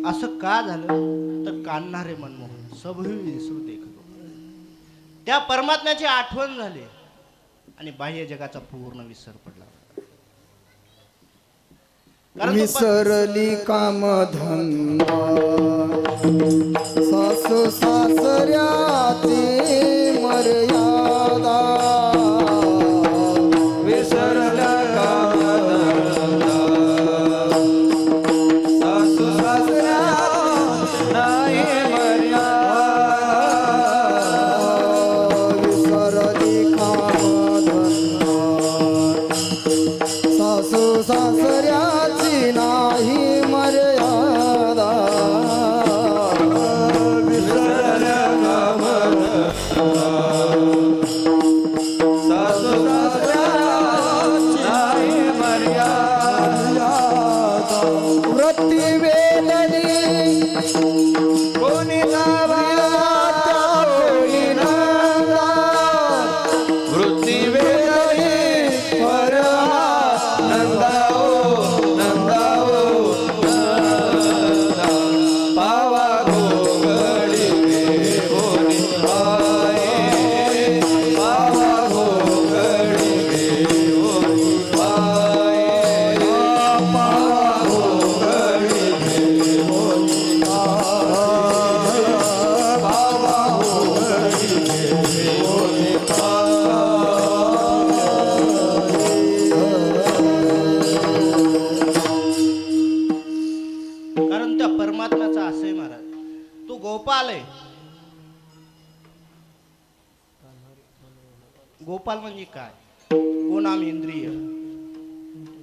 असं का झालं तर कान्हा रे मनमोहन सब ही विसरू देखा. त्या परमात्म्याची आठवण झाली आणि बाह्य जगाचा पूर्ण विसर पडला. कारण तो विसरली काम धंदा सासू सासऱ्याची मर्यादा विसरला कामधंदा सासू सासरा नाही मर्यादा विसरली काम धंदा सासू सासऱ्याची नाही मर्यादा विसरला कामधंदा सासू सासरा नाही मर्यादा वृत्ती वेदनी कोणी लाभला कोणी नवला वृत्ती वेदनी परवा नंदाओ नंदाओ नंदा पावा घोगडी कोणी पाये पावा घोगडी कोणी पाये पावा घोगडी कोणी पावा घोगडी कोणी कारण त्या परमात्म्याचा असंय महाराज, तो गोपाल आहे. गोपाल म्हणजे काय? गोनाम इंद्रिय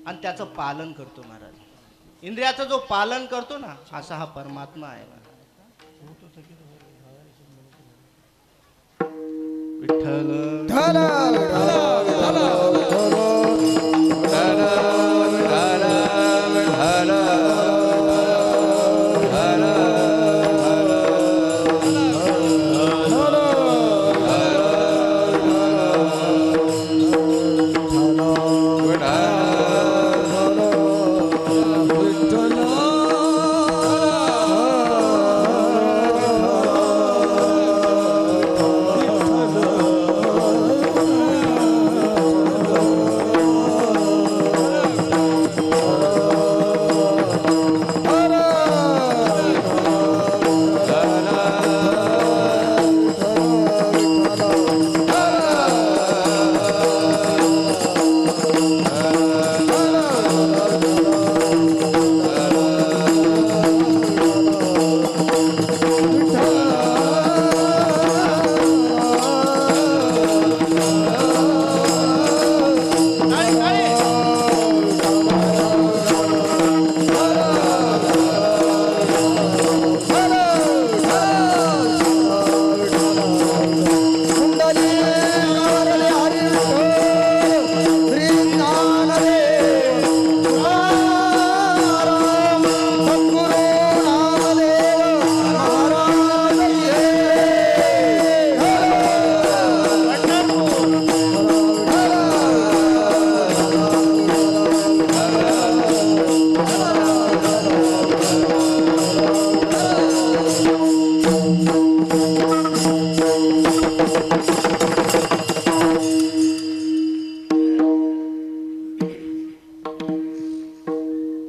आणि त्याचं पालन करतो महाराज. इंद्रियाचं जो पालन करतो ना, असा हा परमात्मा आहे महाराज. विठ्ठल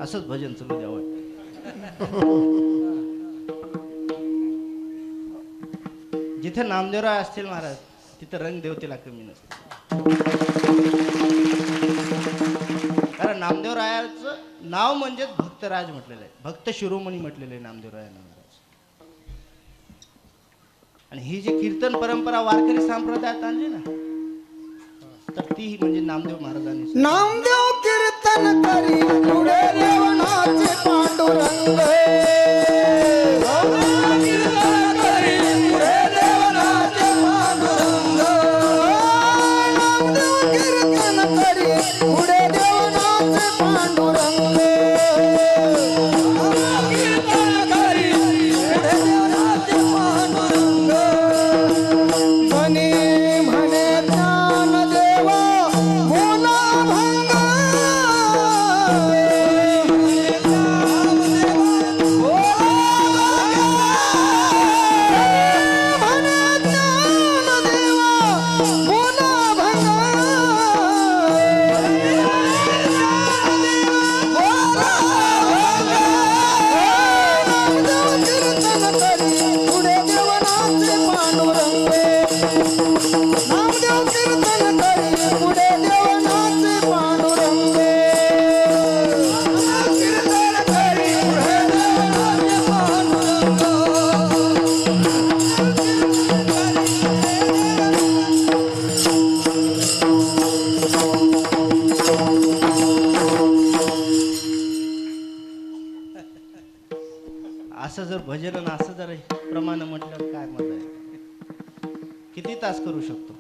असंच भजन चालू द्यावं. जिथे नामदेवराय असतील महाराज, तिथे रंग देवतेला कमी नसते. कारण नामदेवरायाचं नाव म्हणजेच भक्तराज म्हटलेलं आहे, भक्त शिरोमणी म्हटलेलं आहे नामदेवरायांना महाराज. आणि ही जी कीर्तन परंपरा वारकरी संप्रदायात आणली ना, तर ती म्हणजे नामदेव महाराजांनी. नामदेव कीर्तन करी पुढे देवनाचे पांडुरंग कीर्तन करी पुढे देवनाचे पांडुरंग नामदेव कीर्तन करी पुढे देवनाचे पांडुरंग कीर्तन करी पुढे देवनाचे पांडुरंग म्हणे म्हणे ज्ञानदेव बोला भंग असं जर भजन आणि असं जर प्रमाण म्हटलं काय मजा आहे. किती तास करू शकतो.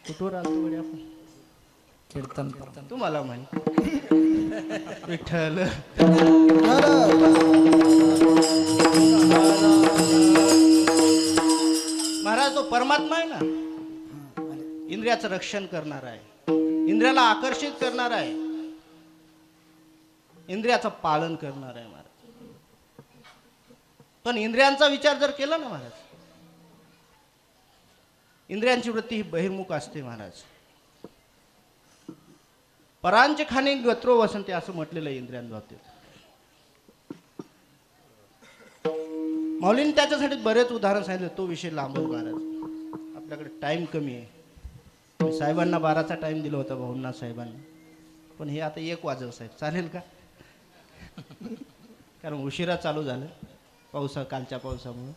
कुठवर आलतो गड्या आपण. कीर्तन तुम्हाला माहिती विठ्ठल महाराज तो परमात्मा आहे ना, इंद्रियाचं रक्षण करणार आहे, इंद्रियाला आकर्षित करणार आहे, इंद्रियाचं पालन करणार आहे महाराज. पण इंद्रियांचा विचार जर केला ना महाराज, इंद्रियांची वृत्ती ही बहिर्मुख असते महाराज. परांचे खाणे गत्रो वसंते असं म्हटलेलं आहे इंद्रियांबाबतीत. माऊलींनी त्याच्यासाठी बरेच उदाहरण सांगितले, तो विषय लांबच महाराज, आपल्याकडे टाइम कमी आहे. मी साहेबांना 12चा टाइम दिला होता, भाऊंना साहेबांना, पण हे आता 1 वाजव साहेब, चालेल का? कारण उशिरा चालू झालं कालच्या पावसामुळे.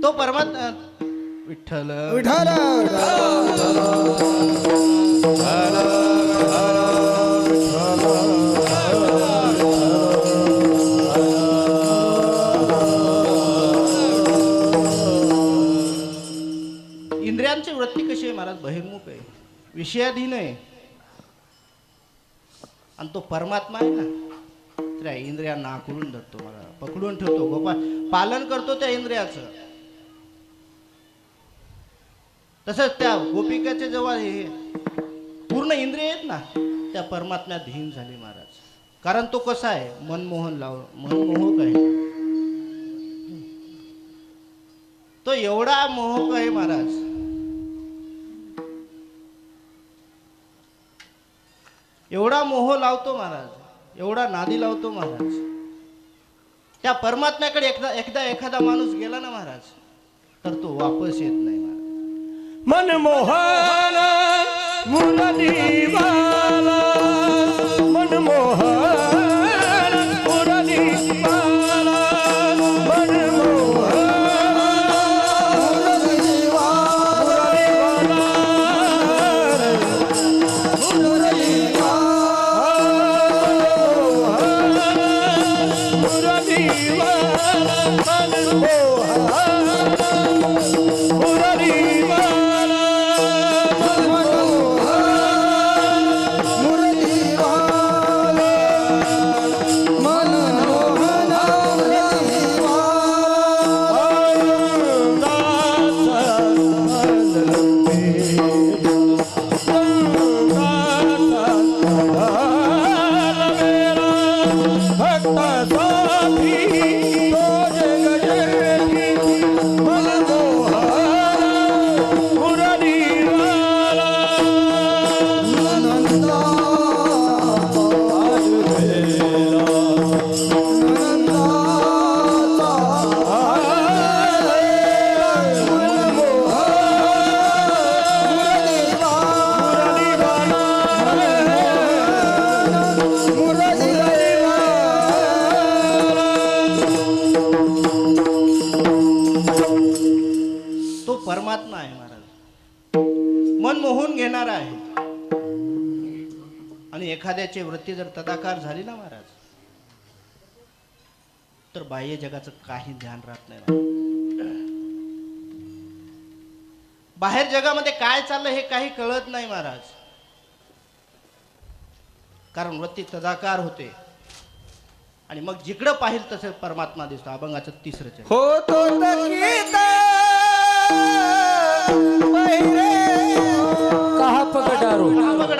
तो परमात्मा विठ्ठल विठाल इंद्रियांची वृत्ती कशी आहे महाराज, बहिर्मुख आहे, विषयाधीन आहे. आणि तो परमात्मा आहे ना, त्या इंद्रियांना आखडून धरतो, मला पकडून ठेवतो, गोपाळ पालन करतो त्या इंद्रियाचं. तसंच त्या गोपिकाचे जेव्हा हे पूर्ण इंद्रिय आहेत ना, त्या परमात्म्यात धीन झाली महाराज. कारण तो कसा आहे, मनमोहक आहे. तो एवढा मोहक आहे महाराज, एवढा मोह लावतो महाराज, एवढा नादी लावतो महाराज. त्या परमात्म्याकडे एकदा एखादा माणूस गेला ना महाराज, तर तो वापस येत नाही महाराज. मनमोहन मुरलीवाला मनमोहन मुरलीवाला मनमोहन परमात्मा आहे महाराज, मन मोहून घेणार आहे. आणि एखाद्याची वृत्ती जर तदाकार झाली ना महाराज, तर बाह्य जगाचं काही ध्यान राहत नाही महाराज. बाहेर जगामध्ये काय चाललं हे काही कळत नाही महाराज. कारण वृत्ती तदाकार होते आणि मग जिकडं पाहिल तसं परमात्मा दिसतो. अभंगाचं 3रं चरण. होतो कहा पगडारो बघा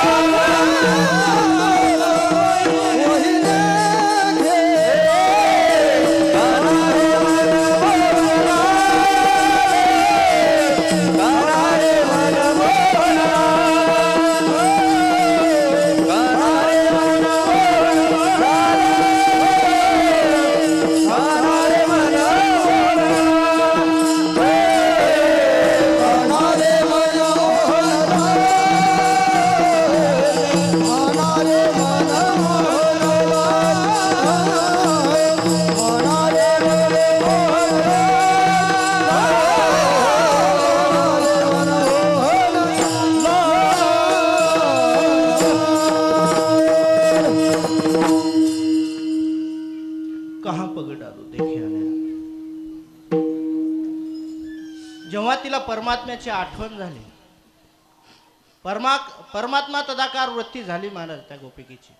Yeah. परमात्म्याची आठवण झाली. परमात्मा तदाकार वृत्ती झाली महाराज त्या गोपिकेची.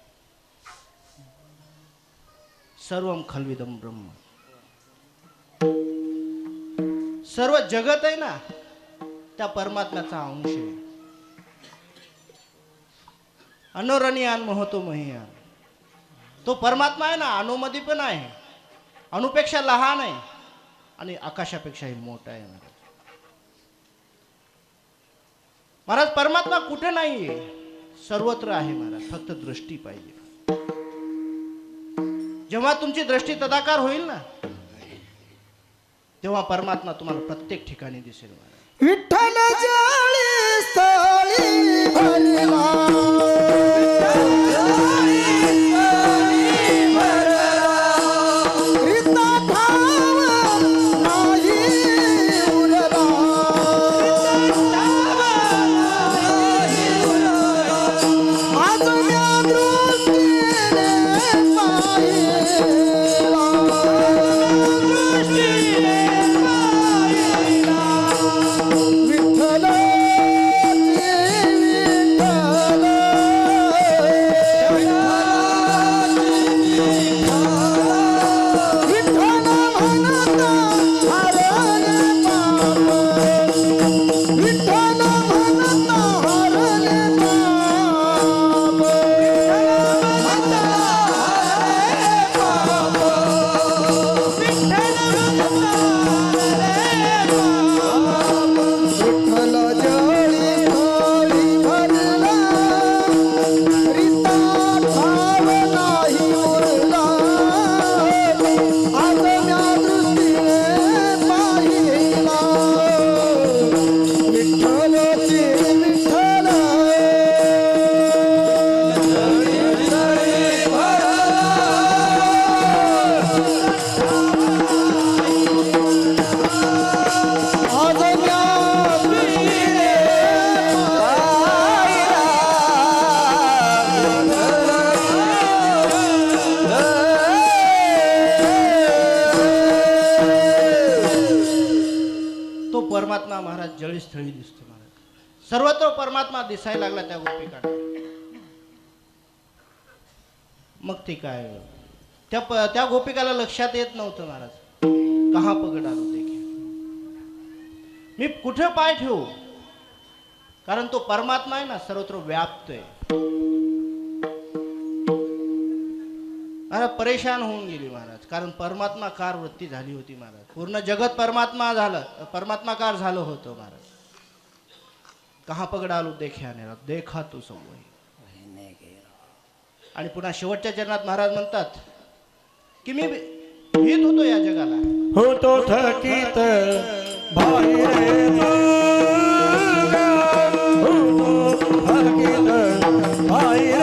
सर्वम खलविदम ब्रह्म, सर्व जगत आहे ना त्या परमात्म्याचा अंश आहे. अनोरणीयान महतो महियान, तो परमात्मा आहे ना अणुमध्ये पण आहे, अणुपेक्षा लहान आहे आणि आकाशापेक्षाही मोठा आहे महाराज. महाराज परमात्मा कुठे नाहीये, सर्वत्र आहे महाराज, फक्त दृष्टी पाहिजे. जेव्हा तुमची दृष्टी तदाकार होईल ना तेव्हा परमात्मा तुम्हाला प्रत्येक ठिकाणी दिसेल महाराज. विठ्ठल जाळी स्थळी भरला, रीता ठाव नाही उरला, आज म्या दृष्टीने विठ्ठल परमात्मा महाराज जळीस्थळी दिसतो महाराज. सर्वत्र परमात्मा दिसायला लागला त्या गोपिकांना. मग ते काय त्या गोपिकाला लक्षात येत नव्हतं महाराज, कहा पगड आलो देखे, मी कुठे पाय ठेवू, कारण तो परमात्मा आहे ना सर्वत्र व्याप्त आहे. महाराज परेशान होऊन गेली महाराज, कारण परमात्माकार वृत्ती झाली होती महाराज. पूर्ण जगत परमात्माकार झालं होतं महाराज. कहा पगड आलो देख्याने देखा तू समोर. आणि पुन्हा शेवटच्या चरणात महाराज म्हणतात की मी भीत होतो या जगाला, होतो थकीत बाहेर होतो थकीत बाहेर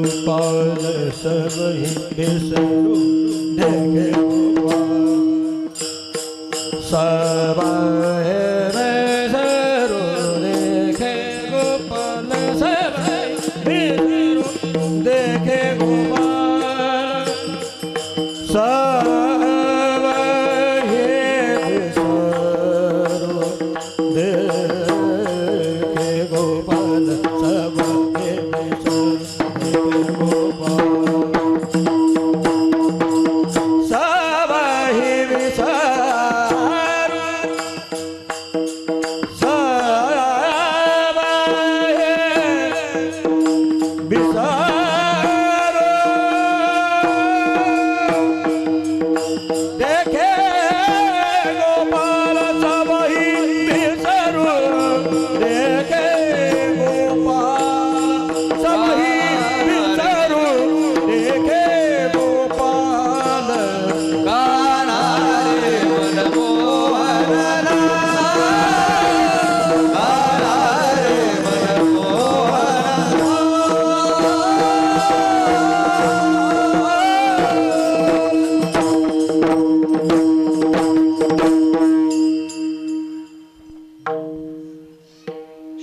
गोपाल सब ही बिसरू देखे गोपाल सब बिसरू देखे गोपाल सब बिसरू देखे गोपाल सब हे बिसरू देखे गोपाल सब हे बिसरू देखे गोपाल सब हे बिसरू सब हे देखे गोपाल सब ही बिसरू देखे गोपाल सब ही बिसरू देखे गोपाल कान्हा रे मनमोहन कान्हा रे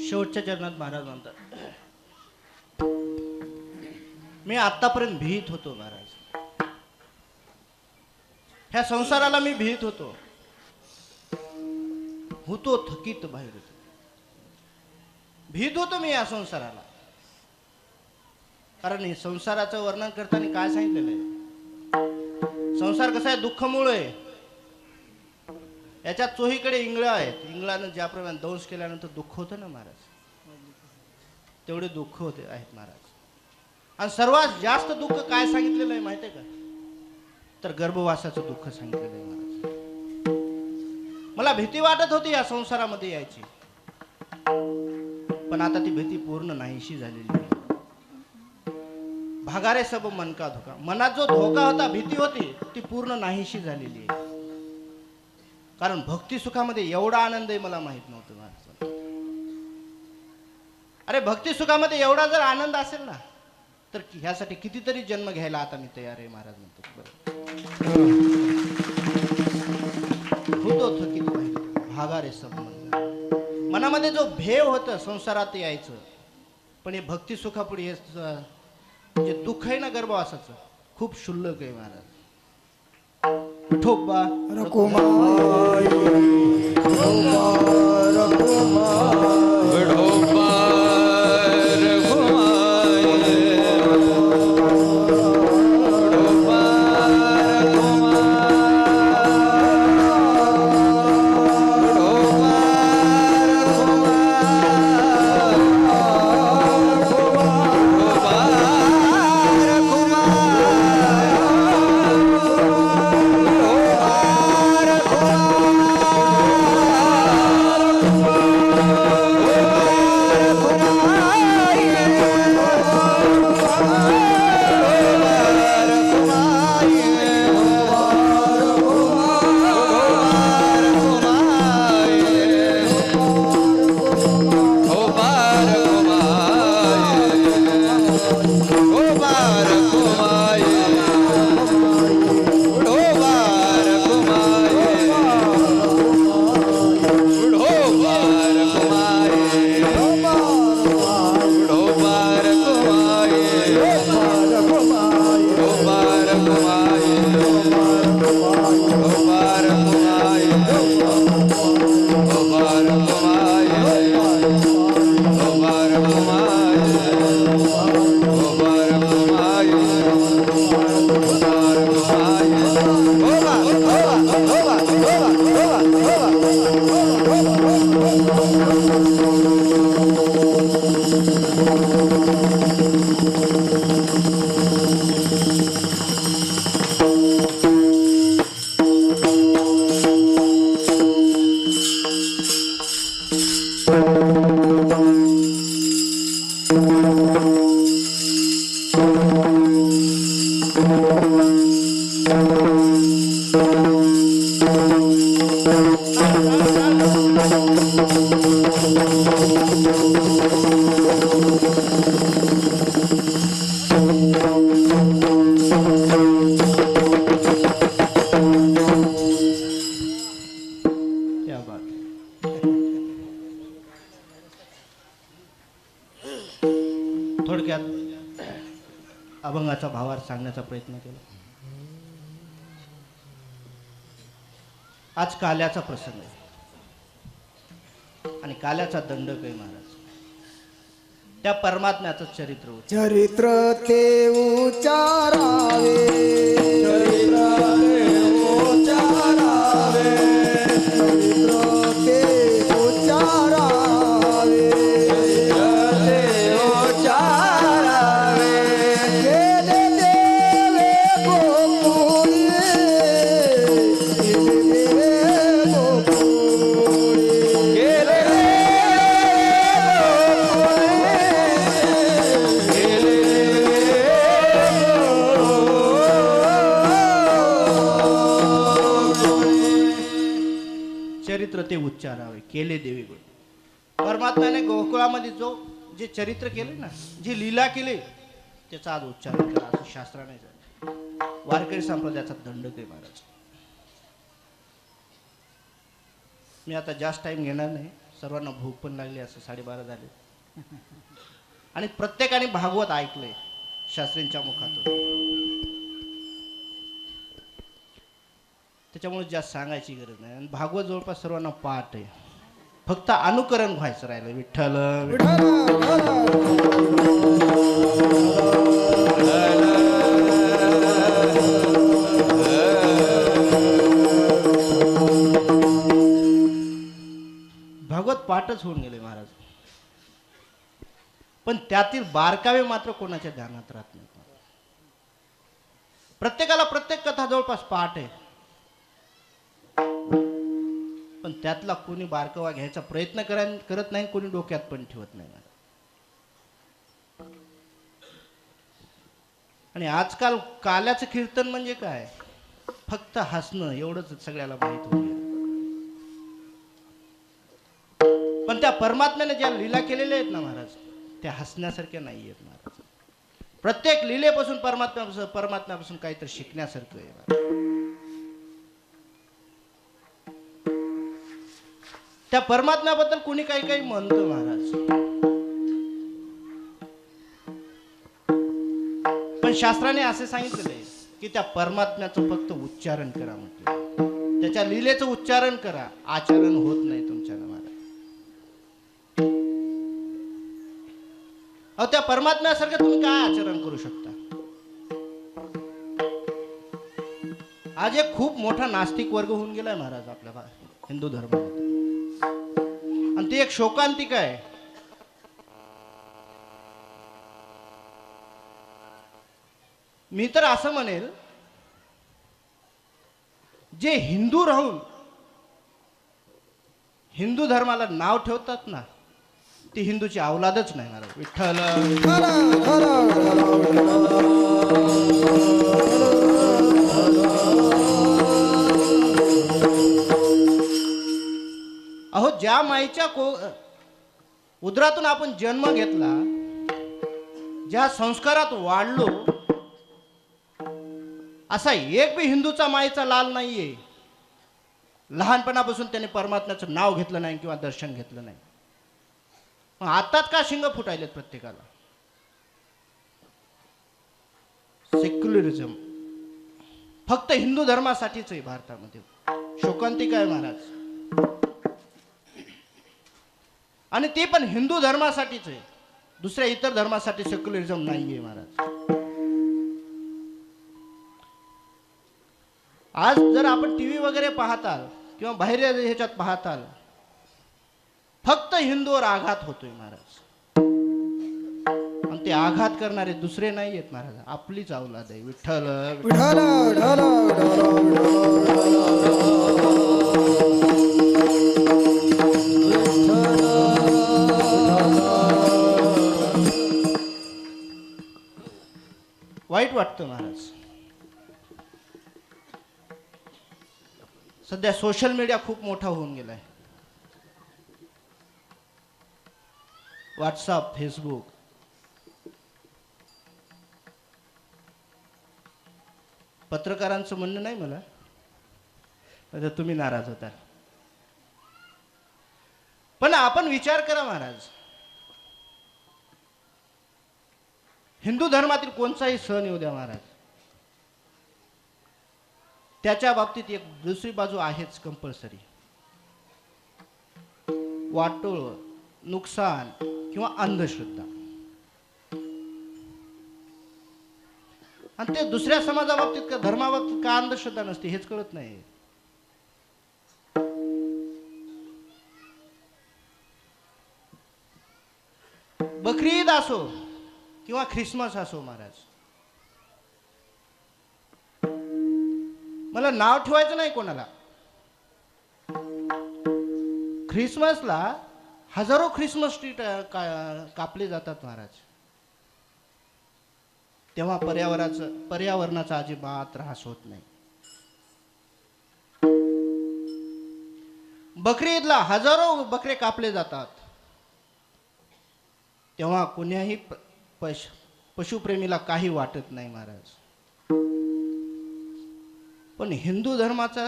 शेवटच्या चरणात महाराज म्हणतात मी आतापर्यंत भीत होतो महाराज, ह्या संसाराला मी भीत होतो थकीत बाहेर होतो, भीत होतो मी या संसाराला. कारण हे संसाराचं वर्णन करताना काय सांगितलेलं आहे, संसार कसा आहे, दुःखमूळ आहे. याच्यात चोहीकडे इंगळं आहेत, इंगळानं ज्याप्रमाणे दंश केल्यानंतर दुःख होतं ना महाराज, तेवढे दुःख होते आहेत महाराज. आणि सर्वात जास्त दुःख काय सांगितलेलं आहे माहिती आहे का, तर गर्भवासाचं दुःख सांगितलेलं आहे महाराज. मला भीती वाटत होती या संसारामध्ये यायची, पण आता ती भीती पूर्ण नाहीशी झालेली आहे. भागारे सब मन का धोका, मनात जो धोका होता, भीती होती, ती पूर्ण नाहीशी झालेली आहे. कारण भक्ती सुखामध्ये एवढा आनंद आहे मला माहित नव्हतं महाराज. अरे भक्ती सुखामध्ये एवढा जर आनंद असेल ना, तर ह्यासाठी कितीतरी जन्म घ्यायला आता मी तयार आहे महाराज म्हणतो. होतो थकीत भागारे सब मन, मनामध्ये जो भेव होतं संसारात यायचं, पण हे भक्ती सुखापुढे हे जे दुःख आहे ना गर्भवासाचं, खूप क्षुल्लक आहे महाराज. विठोबा रकुमाई अभंगाचा भावार्थ सांगण्याचा प्रयत्न केला. आज काल्याचा प्रसंग आहे आणि काल्याचा दंडक आहे महाराज. त्या परमात्म्याचं चरित्र होतं. चरित्र ते उच्चारावे चरित्र ते उच्चारावे चरित्र ते उच्चारावे चरित्र ते उच्चारावे गेले देवे गोकुळी गेले देवे गोकुळी गेले चरित्र ते उच्चारावे केले देवी गुण. परमात्म्याने गोकुळामध्ये जे चरित्र केले ना, जी लीला केली, त्याचा आज उच्चार करा असं शास्त्राने सांगितलं. वारकरी संप्रदायाचा दंडक आहे महाराज. मी आता जास्त टाइम घेणार नाही, सर्वांना भूक पण लागली, असं 12:30 झाले आणि प्रत्येकाने भागवत ऐकलंय शास्त्रींच्या मुखातून. त्याच्यामुळे जास्त सांगायची गरज नाही. आणि भागवत जवळपास सर्वांना पाठ आहे, फक्त अनुकरण व्हायचं राहिलं. विठ्ठल भागवत पाठच होऊन गेले महाराज, पण त्यातील बारकावे मात्र कोणाच्या ध्यानात राहत नाही. प्रत्येकाला प्रत्येक कथा जवळपास पाठ आहे, पण त्यातला कोणी बारकावा घ्यायचा प्रयत्न करत नाही, कोणी डोक्यात पण ठेवत नाही. आणि आजकाल काल्याचं कीर्तन म्हणजे काय, फक्त हसणं एवढंच सगळ्याला माहित होईल. पण त्या परमात्म्याने ज्या लीला केलेल्या आहेत ना महाराज, त्या हसण्यासारख्या नाही आहेत महाराज. प्रत्येक लीलेपासून परमात्म्यापासून काहीतरी शिकण्यासारखं आहे. त्या परमात्म्याबद्दल कोणी काही काही म्हणतं महाराज, पण शास्त्राने असे सांगितलेले आहे की त्या परमात्म्याचं फक्त उच्चारण करा म्हटलं. त्याच्या लीलेचं उच्चारण करा, आचरण होत नाही तुमच्या महाराज. अहो, त्या परमात्म्यासारखं तुम्ही काय आचरण करू शकता? आज एक खूप मोठा नास्तिक वर्ग होऊन गेलाय महाराज आपल्या हिंदू धर्मामध्ये, आणि ती एक शोकांतिका आहे. मी तर असं म्हणेल, जे हिंदू राहून हिंदू धर्माला नाव ठेवतात ना, ती हिंदूची अवलादच नाही महाराज. विठ्ठल अहो, ज्या माईच्या उदरातून आपण जन्म घेतला, ज्या संस्कारात वाढलो, असा एक बी हिंदूचा माईचा लाल नाहीये लहानपणापासून त्याने परमात्म्याचं नाव घेतलं नाही किंवा दर्शन घेतलं नाही. मग आताच का शिंग फुटायलेत प्रत्येकाला? सेक्युलरिझम फक्त हिंदू धर्मासाठीच आहे भारतामध्ये. शोकांतिका आहे महाराज, आणि ते पण हिंदू धर्मासाठीच आहे, दुसऱ्या इतर धर्मासाठी सेक्युलरिझम नाहीये महाराज. आज जर आपण टीव्ही वगैरे पाहताल किंवा बाहेर ह्याच्यात पाहताल, फक्त हिंदूवर आघात होतोय महाराज. आणि ते आघात करणारे दुसरे नाही आहेत महाराज, आपलीच अवलाद आहे. विठ्ठल वाईट वाटतं महाराज. सध्या सोशल मीडिया खूप मोठा होऊन गेलाय. व्हॉट्सअप, फेसबुक, पत्रकारांचं म्हणणं नाही मला, आता तुम्ही नाराज होता, पण आपण विचार करा महाराज, हिंदू धर्मातील कोणताही सण येऊ द्या महाराज, त्याच्या बाबतीत एक दुसरी बाजू आहेच कंपल्सरी. वाटोळ, नुकसान किंवा अंधश्रद्धा. आणि ते दुसऱ्या समाजाबाबतीत का धर्माबाबतीत का अंधश्रद्धा नसते हेच कळत नाही. बकरी ईद असो किंवा ख्रिसमस असो महाराज, मला नाव ठेवायचं नाही कोणाला. ख्रिसमसला हजारो ख्रिसमस ट्री कापले जातात महाराज. तेव्हा पर्यावरणाचा अजिबात त्रास होत नाही. बकरी ईदला हजारो बकरे कापले जातात. तेव्हा कोण्याही पशुप्रेमीला काही वाटत नाही महाराज. पण हिंदू धर्माचा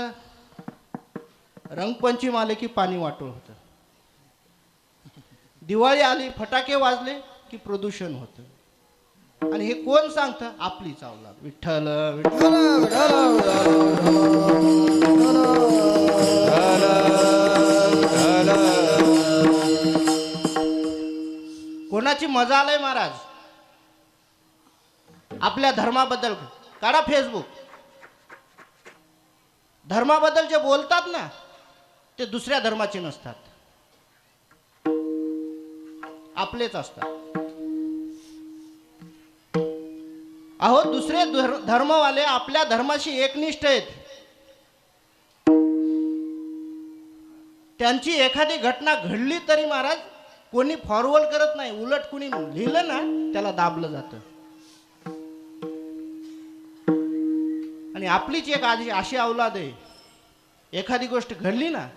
रंगपंचमी आले की पाणी वाटोळ होतं. दिवाळी आली फटाके वाजले की प्रदूषण होतं. आणि हे कोण सांगतं? आपली चावला विठ्ठल विठ्ठल. कोणाची मजा आलाय महाराज? आपल्या धर्माबद्दल काढा फेसबुक. धर्माबद्दल जे बोलतात ना ते दुसऱ्या धर्माचे नसतात, आपलेच असतात. अहो दुसरे धर्मवाले आपल्या धर्माशी एकनिष्ठ आहेत. त्यांची एखादी घटना घडली तरी महाराज कोणी फॉरवर्ड करत नाही. उलट कोणी लिहिलं ना त्याला दाबलं जातं. आणि आपलीच एक अशी अवलाद आहे, एखादी गोष्ट घडली ना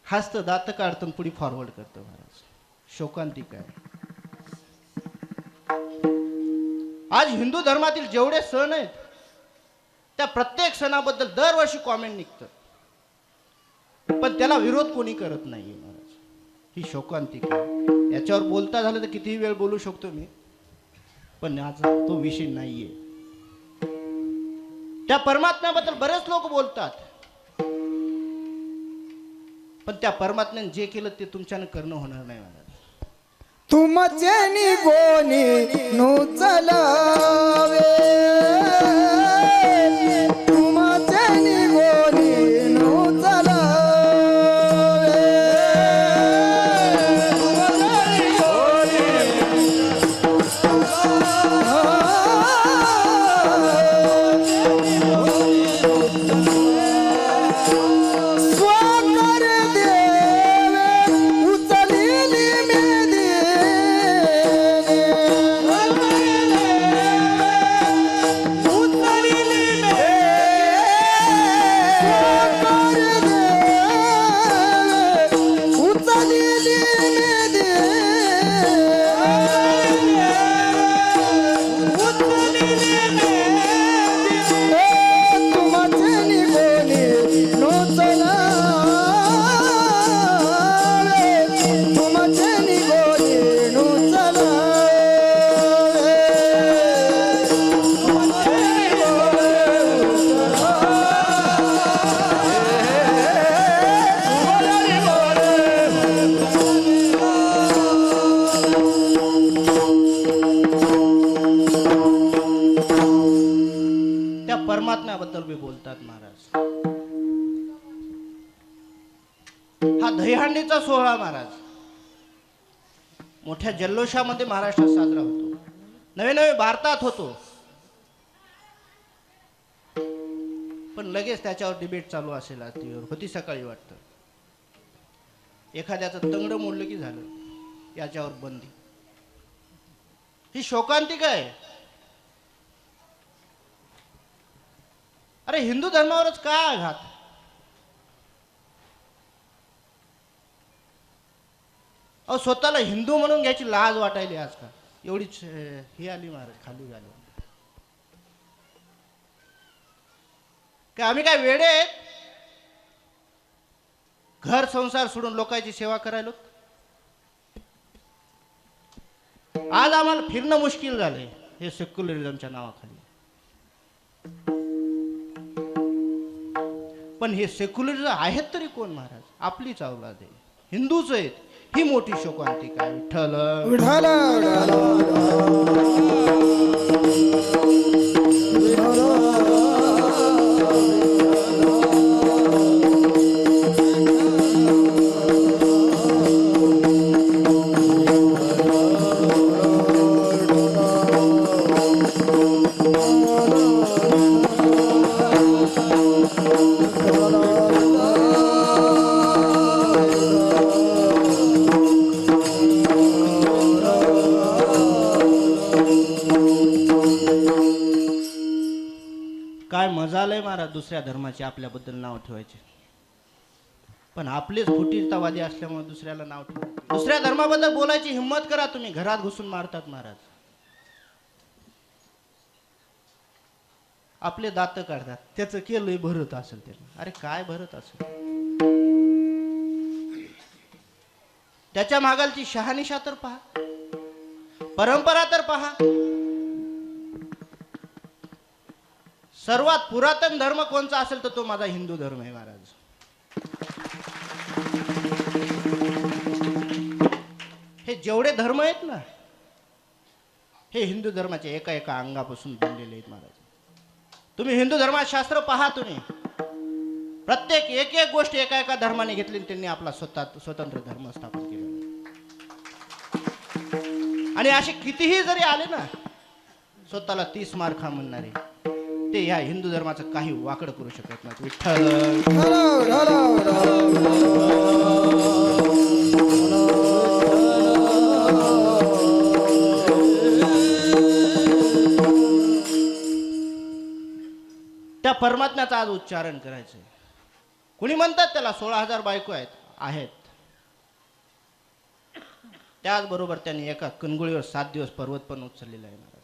हस्त दात काढतं पुढे फॉरवर्ड करतं महाराज. शोकांतिक आहे. आज हिंदू धर्मातील जेवढे सण आहेत त्या प्रत्येक सणाबद्दल दरवर्षी कॉमेंट निघतं, पण त्याला विरोध कोणी करत नाही महाराज. ही शोकांतिक आहे. याच्यावर बोलता झालं तर कितीही वेळ बोलू शकतो मी, पण आज तो विषय नाहीये. त्या परमात्म्याबद्दल बरेच लोक बोलतात, पण त्या परमात्म्याने जे केलं ते तुमच्यानं करणं होणार नाही महाराज. तुमचे निगोनी नुचलावे, तुमचे निगोनी नुचलावे. स्वाकर देवे उचलिली मेदी, परमात्म्याबद्दल बी बोलतात महाराज. हा दहीहंडीचा सोहळा महाराज मोठ्या जल्लोषामध्ये महाराष्ट्रात साजरा होतो. नवे नवे भारतात होतो, पण लगेच त्याच्यावर डिबेट चालू असेल. होती सकाळी वाटतं. एखाद्याचं तंगड मोडलं की झालं याच्यावर बंदी. ही शोकांतिक आहे. अरे हिंदू धर्मावरच काय आघात? अहो स्वतःला हिंदू म्हणून घ्यायची लाज वाटायली आजकाल. एवढीच ही आली महाराज, खाली आली. काय आम्ही काय वेडे आहेत? घर संसार सोडून लोकांची सेवा करायलो. आज आम्हाला फिरणं मुश्किल झालंय हे सेक्युलरिझमच्या नावाखाली. पण हे सेक्युलरिझम आहेत तरी कोण महाराज? आपलीच अवलाद आहे, हिंदूच आहेत. ही मोठी शोकांतिका आहे. विठ्ठल विठ्ठल काय मजा आलंय महाराज दुसऱ्या धर्माचे आपल्याबद्दल नाव ठेवायचे. पण आपलेच फुटीरतावादी असल्यामुळे दुसऱ्याला नाव ठेव. दुसऱ्या धर्माबद्दल बोलायची हिंमत करा तुम्ही, घरात घुसून मारतात महाराज. आपले दात काढतात. त्याचं केलंय भरत असेल त्याला. अरे काय भरत असेल? त्याच्या मागालची शहानिशा तर पहा, परंपरा तर पहा. सर्वात पुरातन धर्म कोणचा असेल तर तो माझा हिंदू धर्म आहे महाराज. हे जेवढे धर्म आहेत ना, हे हिंदू धर्माच्या एका एका अंगापासून बनलेले आहेत महाराज. तुम्ही हिंदू धर्मात शास्त्र पहा. तुम्ही प्रत्येक एक एक गोष्ट एका एका धर्माने घेतली, त्यांनी आपला स्वतंत्र धर्म स्थापन केला. आणि असे कितीही जरी आले ना स्वतःला 30 मार खा म्हणणारे, ते या हिंदू धर्माचं काही वाकड करू शकत नाही. विठ्ठल त्या परमात्म्याचं आज उच्चारण करायचंय. कुणी म्हणतात त्याला 16,000 बायको आहेत. त्याचबरोबर त्यांनी एका कणगुळीवर 7 दिवस पर्वत पण उचललेला आहे महाराज.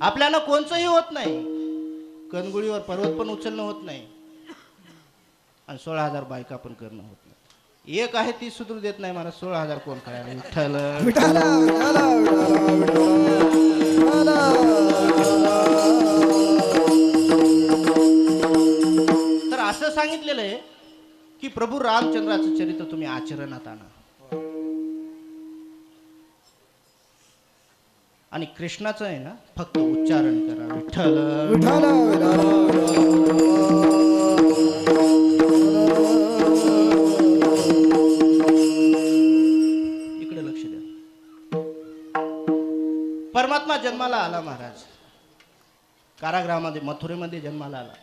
आपल्याला कोणचंही होत नाही, कणगुळीवर पर्वत पण उचलणं होत नाही आणि 16,000 बायका पण करणं होत नाही. एक आहे ती सुधरू देत नाही महाराज. 16,000 कोण करायला? विठ्ठल विठ्ठल तर असं सांगितलेलं आहे की प्रभू रामचंद्राचं चरित्र तुम्ही आचरणात आणा आणि कृष्णाचं आहे ना फक्त उच्चारण करा. विठ्ठल विठ्ठल इकडे लक्ष द्या. परमात्मा जन्माला आला महाराज. कारागृहामध्ये मथुरेमध्ये जन्माला आला.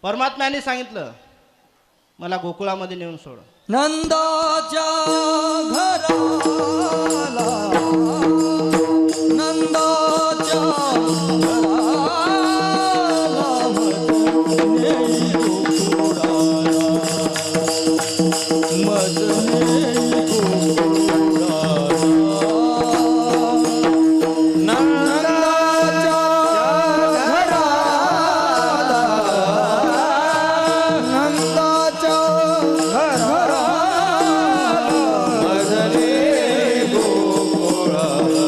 परमात्म्याने सांगितलं मला गोकुळामध्ये नेऊन सोड. नंदाच्या घराला, नंदाच्या घराला नेई गोकुळाला, मज नेई गोकुळाला. नंदाच्या घराला, नंदाच्या घराला, मज नेई गोकुळाला.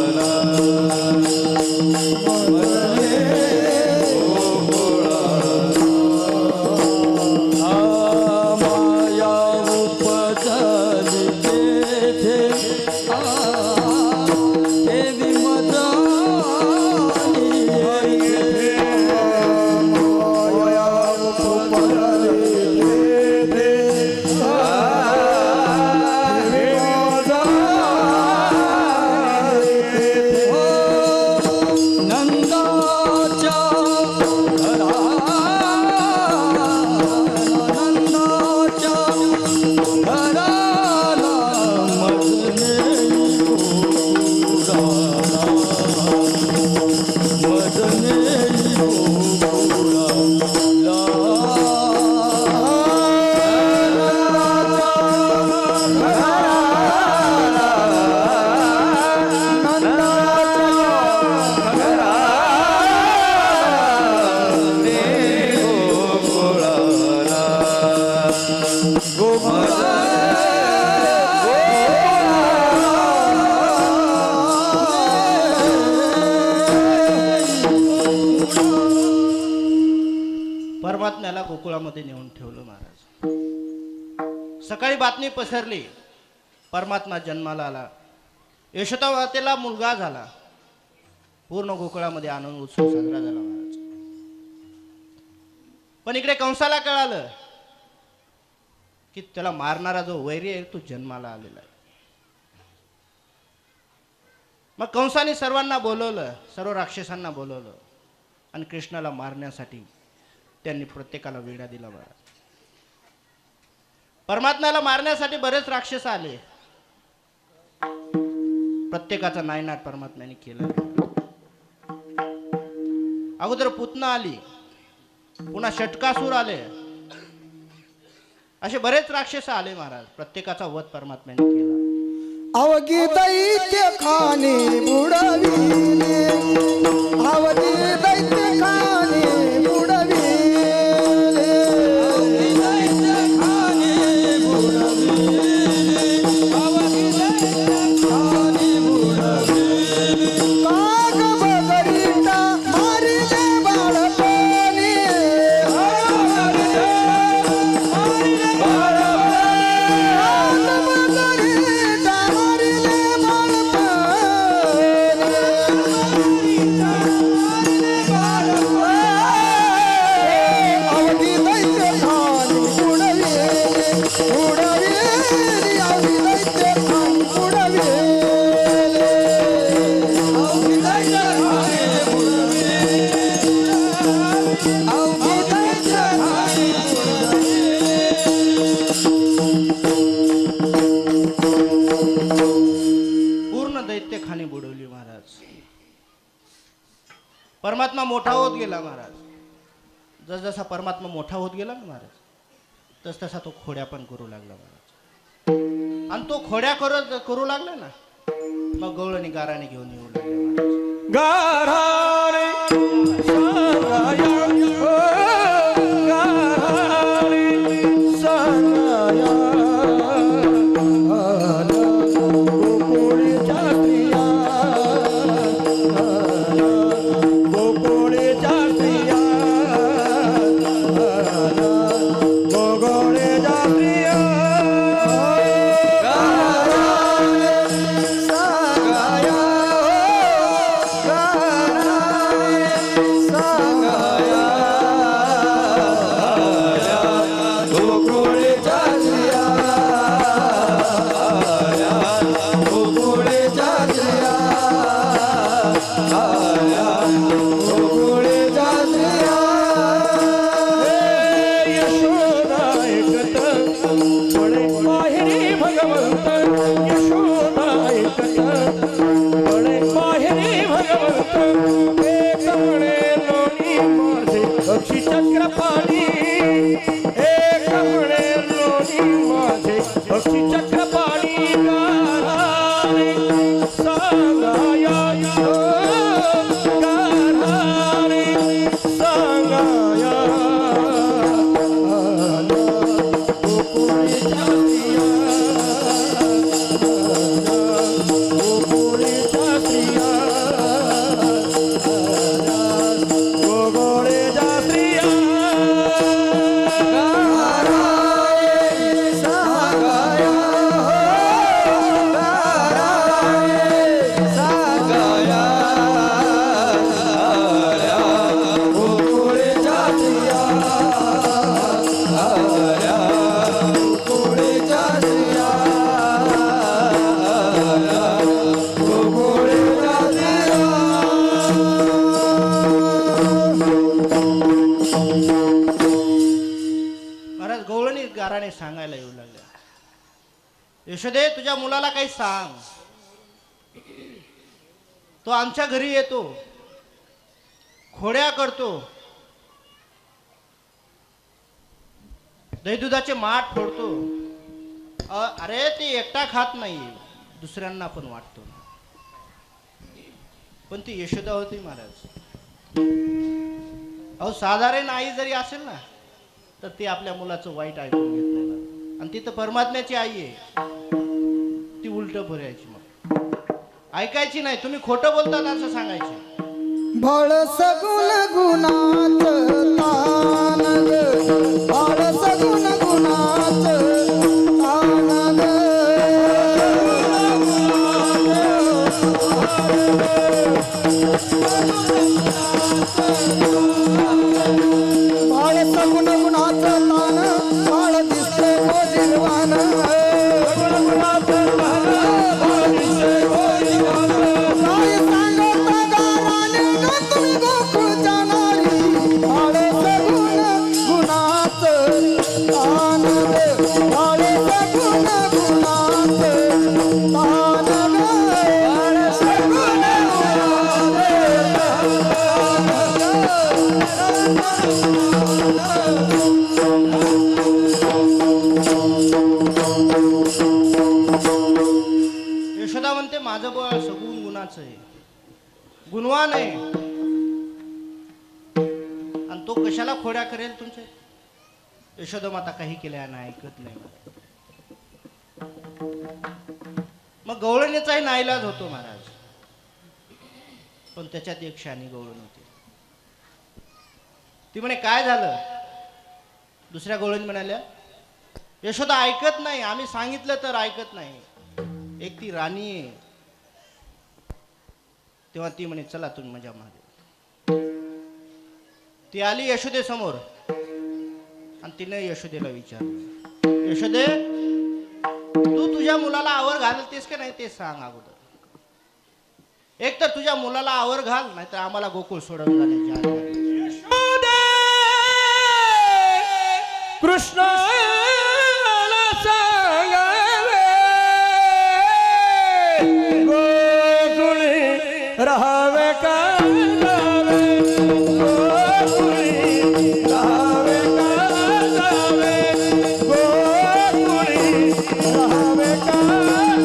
गोकुळामध्ये नेऊन ठेवलं महाराज. सकाळी बातमी पसरली, परमात्मा जन्माला आला, यशोदा मातेला मुलगा झाला. पूर्ण गोकुळामध्ये आनंद उत्सव साजरा झाला महाराज. पण इकडे कंसाला कळालं की त्याला मारणारा जो वैरी आहे तो जन्माला आलेला आहे. मग कंसाने सर्वांना बोलवलं, सर्व राक्षसांना बोलवलं आणि कृष्णाला मारण्यासाठी त्यांनी प्रत्येकाला वेढा दिला महाराज. परमात्म्याला मारण्यासाठी बरेच राक्षस आले. प्रत्येकाचा नायनाट परमात्म्याने केला. अगोदर पुतना आली, पुन्हा षटकासूर आले, असे बरेच राक्षस आले महाराज. प्रत्येकाचा वध परमात्म्याने केला. अवघी दैत्य खाने बुडविले, अवघी दैत्य खाने बुडविले, अवघी दैत्य खाने बुडविले, अवघी दैत्य खाने बुडविले. काग बगरीटा मारिले बाळपणी, मारिले बाळपणी. काग बगरीटा मारिले अवघी दैत्य खाने बुडविले, बुडविले, अवघी दैत्य खाने बुडविले. अवघी दैत्य खाने बुडविले, अवघी दैत्य खाने पूर्ण दैत्य खाणी बुडवली महाराज. परमात्मा मोठा होत गेला महाराज. जसजसा परमात्मा मोठा होत गेला ना महाराज, तसतसा तो खोड्या पण करू लागला महाराज. आणि तो खोड्या करू लागला ना, मग गवळणी गाराने घेऊन येऊ लागले महाराज. गारारे सांगाया, ओ गारारे सांगाया. गोकुळच्या स्त्रिया, गोकुळच्या स्त्रिया, गोकुळच्या स्त्रिया. यशोदा ऐकत बळे माहेरी भगवंत, यशोदा ऐकत बळे माहेरी भगवंत. एक म्हणे लोणी माझे अक्षी चक्रपाणी, एक म्हणे लोणी माझे अक्षी चक्रपाणी. गारारे सांगाया, ओ गारारे सांगाया. गोकुळच्या स्त्रिया, गोकुळच्या स्त्रिया, गोकुळच्या स्त्रिया. महाराज गवळणी गाराने सांगायला येऊ लागल्या, यशोदे तुझ्या मुलाला काही सांग, तो आमच्या घरी येतो, खोड्या करतो, दही दुधाचे माठ फोडतो. अरे ते एकटा खात नाही, दुसऱ्यांना पण वाटतो. पण ती यशोदा होती महाराज. अहो साधारण आई जरी असेल ना, तर ती आपल्या मुलाचं वाईट ऐकून घेत नाही महाराज. आणि ती तर परमात्म्याची आई आहे, ती उलट भरायची, मग ऐकायची नाही. तुम्ही खोटं बोलतात असं सांगायचे. भळ सगुण गुणात तान ग, बाळ सगुण गुणाचं तान बाळ दिसते गोजीरवान काय सांगता गाराने ग तुम्ही गोकुळ जाणारी बाळ सगुण गुणाचं तान ग बाळ सगुण गुणाचं तान ग बाळ सगुण यशोदा म्हणते माझं बळ सगुण गुणाचं आहे, गुणवान आहे. आणि तो कशाला खोड्या करेल तुमचे? यशोदा माता काही केल्यानं ऐकत नाही. मग गवळणीचाही नाईलाज होतो महाराज. पण त्याच्यात एक शानी गवळण होती. ती म्हणे काय झालं? दुसऱ्या गवळणी म्हणाल्या यशोदा ऐकत नाही, आम्ही सांगितलं तर ऐकत नाही. एक ती राणी आहे. तेव्हा ती म्हणे चला तुम्ही माझ्या मागे. ती आली यशोदे समोर आणि तिने यशोदेला विचारलं यशोदे तू तुझ्या मुलाला आवर घालतेस का नाही ते सांग अगोदर. एक तर तुझ्या मुलाला आवर घाल, नाहीतर आम्हाला गोकुळ सोडून जाण्याची आज्ञा दे. कृष्णाला सांगावे गोकुळी राहावे का जावे, गोकुळी राहावे का जावे, गोकुळी राहावे का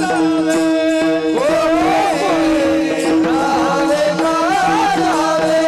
जावे, गोकुळी राहावे का जावे,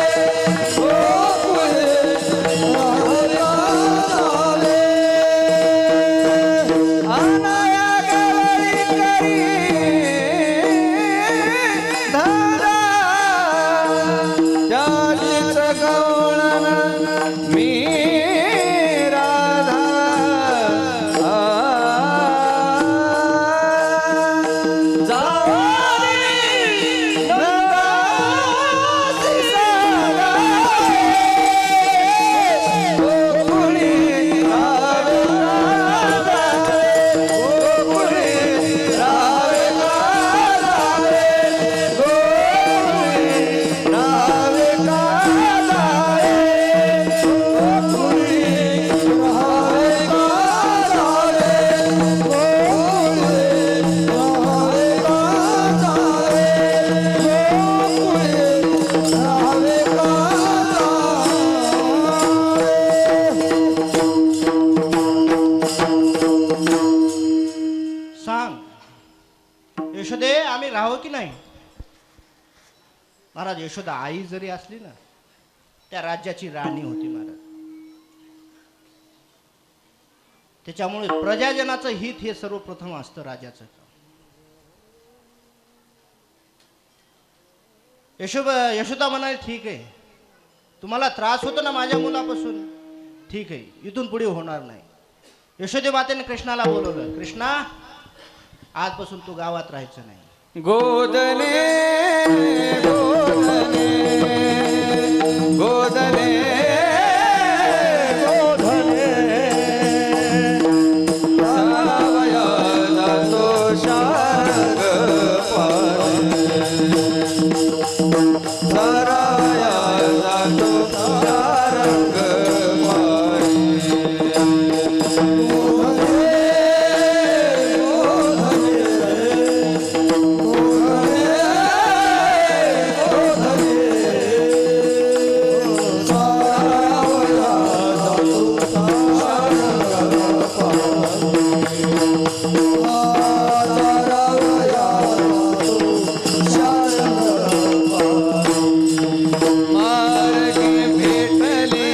यशोदे आम्ही राहावं की नाही? महाराज यशोदा आई जरी असली ना, त्या राज्याची राणी होती महाराज. त्याच्यामुळे प्रजाजनाचं हित हे सर्वप्रथम असतं राजाचं. यशोदा म्हणाले ठीक आहे, तुम्हाला त्रास होतो ना माझ्या मुलापासून, ठीक आहे, इथून पुढे होणार नाही. यशोदे मातेने कृष्णाला बोलवलं, कृष्णा आजपासून तू गावात राहायचं नाही. गोदने गोदने गोदने गोधने सावया जातो शारंग पाणी, साराया जातो शारंग मार्गे भेटले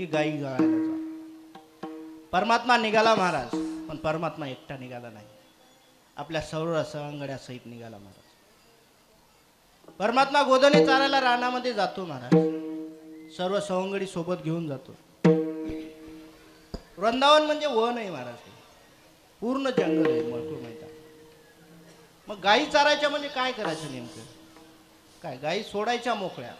की गाई गाळायला जा. परमात्मा निघाला महाराज, पण परमात्मा एकटा निघाला नाही, आपल्या सर्व सवंगड्यासहित निघाला महाराज. परमात्मा गोधने चारायला रानामध्ये जातो महाराज, सर्व सवंगडी सोबत घेऊन जातो. वृंदावन म्हणजे वन आहे महाराज, पूर्ण जंगल आहे, मोकळं मैदान. मग गायी चारायच्या म्हणजे काय करायचं नेमकं? काय, गायी सोडायच्या मोकळ्या,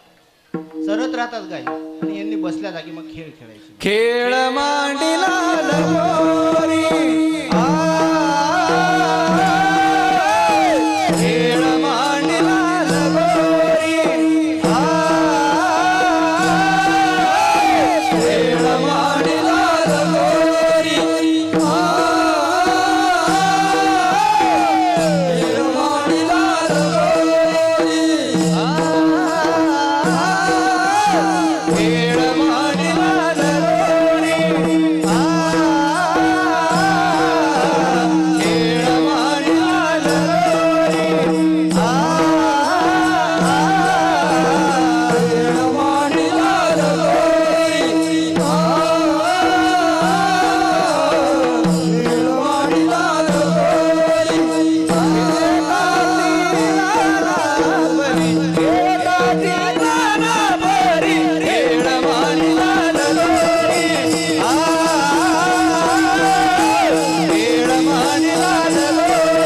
चरत राहतात गायी, आणि यांनी बसल्या जागी मग खेळ खेळायचे. खेळ मांडिला लगोरी खेळ मांडिला लगोरी खेळ मांडिला लगोरी खेळ मांडिला लगोरी खेळ मांडिला लगोरी खेळ मांडिला लगोरी खेळ मांडिला लगोरी खेळ मांडिला लगोरी खेळ मांडिला लगोरी खेळ मांडिला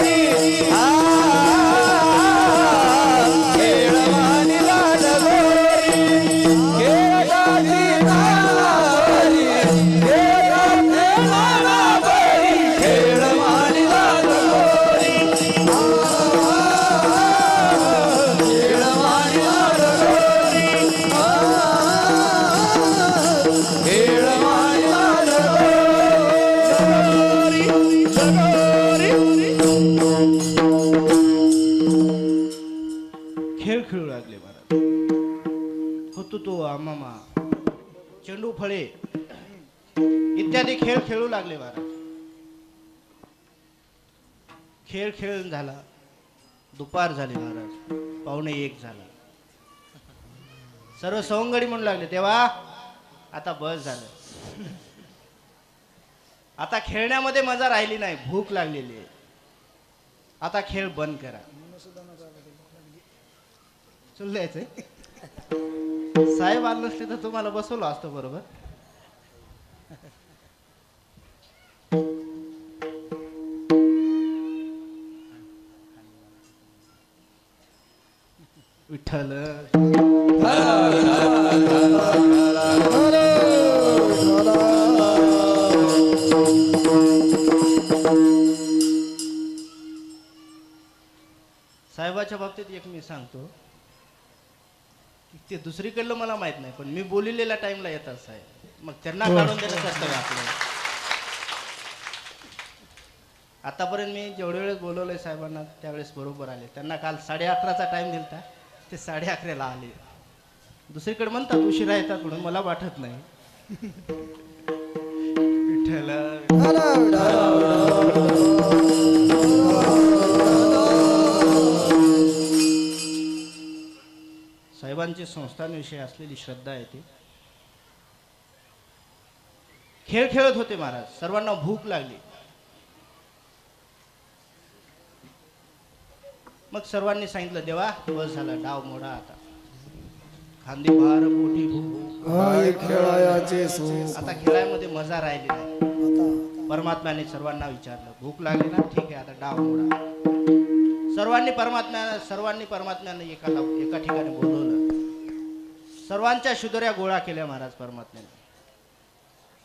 लगोरी खेळ मांडिला लगोरी खेळाची नावारी खेळाची नावारी खेळ मांडिला लगोरी खेळ मांडिला लगोरी खेळ मांडिला खेळ खेळू लागले महाराज. होतो तो आमामा, चेंडू फळे इत्यादी खेळ खेळू लागले महाराज. खेळ खेळून झाला, दुपार झाली महाराज, 12:45 झाला. सर्व सवंगडी म्हणू लागले, तेव्हा आता बस झालं, आता खेळण्यामध्ये मजा राहिली नाही, भूक लागलेली आहे, आता खेळ बंद करा. चुल्ल्याचं साहेब आले नसते तर तुम्हाला बसवलं असतं बरोबर. विठ्ठल साहेबाच्या बाबतीत एक मी सांगतो, ते दुसरीकडलं मला माहित नाही, पण मी बोलिलेल्या टाइमला येतात साहेब, मग त्यांना काढून देणं कर्तव्य आपलं. आतापर्यंत मी जेवढ्या वेळेस बोलवलंय साहेबांना त्यावेळेस बरोबर आले. त्यांना काल 11:30चा टाइम दिलता, ते 11:30ला आले. दुसरीकडे म्हणतात उशिरा येतात म्हणून, मला वाटत नाही. विठ्ठल साहेबांची संस्थांविषयी असलेली श्रद्धा आहे ती. खेळ खेळत होते महाराज, सर्वांना भूक लागली. मग सर्वांनी सांगितलं, देवा बस झाला, डाव मोडा, आता खांदी भार पोटी भूक, खेळायचे सुख आता खेळायमध्ये मजा राहिली नाही. परमात्म्याने सर्वांना विचारलं, भूक लागली ना, ठीक आहे, आता डाव मोडा. सर्वांनी परमात्म्याने एका ठिकाणी बोलवलं. सर्वांच्या शिदोऱ्या गोळा केल्या महाराज परमात्म्याने,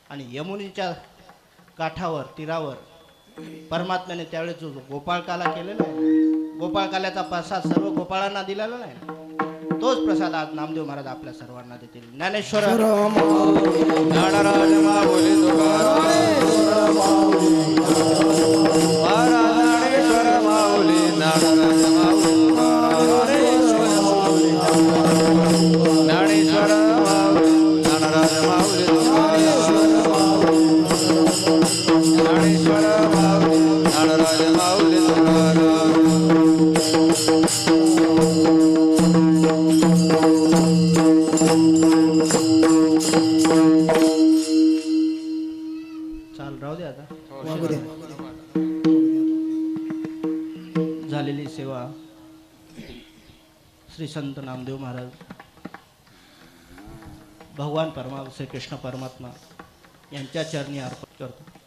आणि यमुनीच्या काठावर तीरावर परमात्म्याने त्यावेळेस जो गोपाळकाला केलेला आहे, गोपाळकाल्याचा प्रसाद सर्व गोपाळांना दिलेला नाही, तोच प्रसाद आज नामदेव महाराज आपल्या सर्वांना देतील. ज्ञानेश्वर ज्ञानराज माऊली तुकाराम ज्ञानेश्वर माऊली ज्ञानराज माऊली ज्ञानेश्वर माऊली ज्ञानराज माऊली ज्ञानेश्वर माऊली ज्ञानराज माऊली तुकाराम दादा वागू दे. झालेली सेवा श्री संत नामदेव महाराज भगवान परमात्मा श्री कृष्ण परमात्मा यांच्या चरणी अर्पण करतो.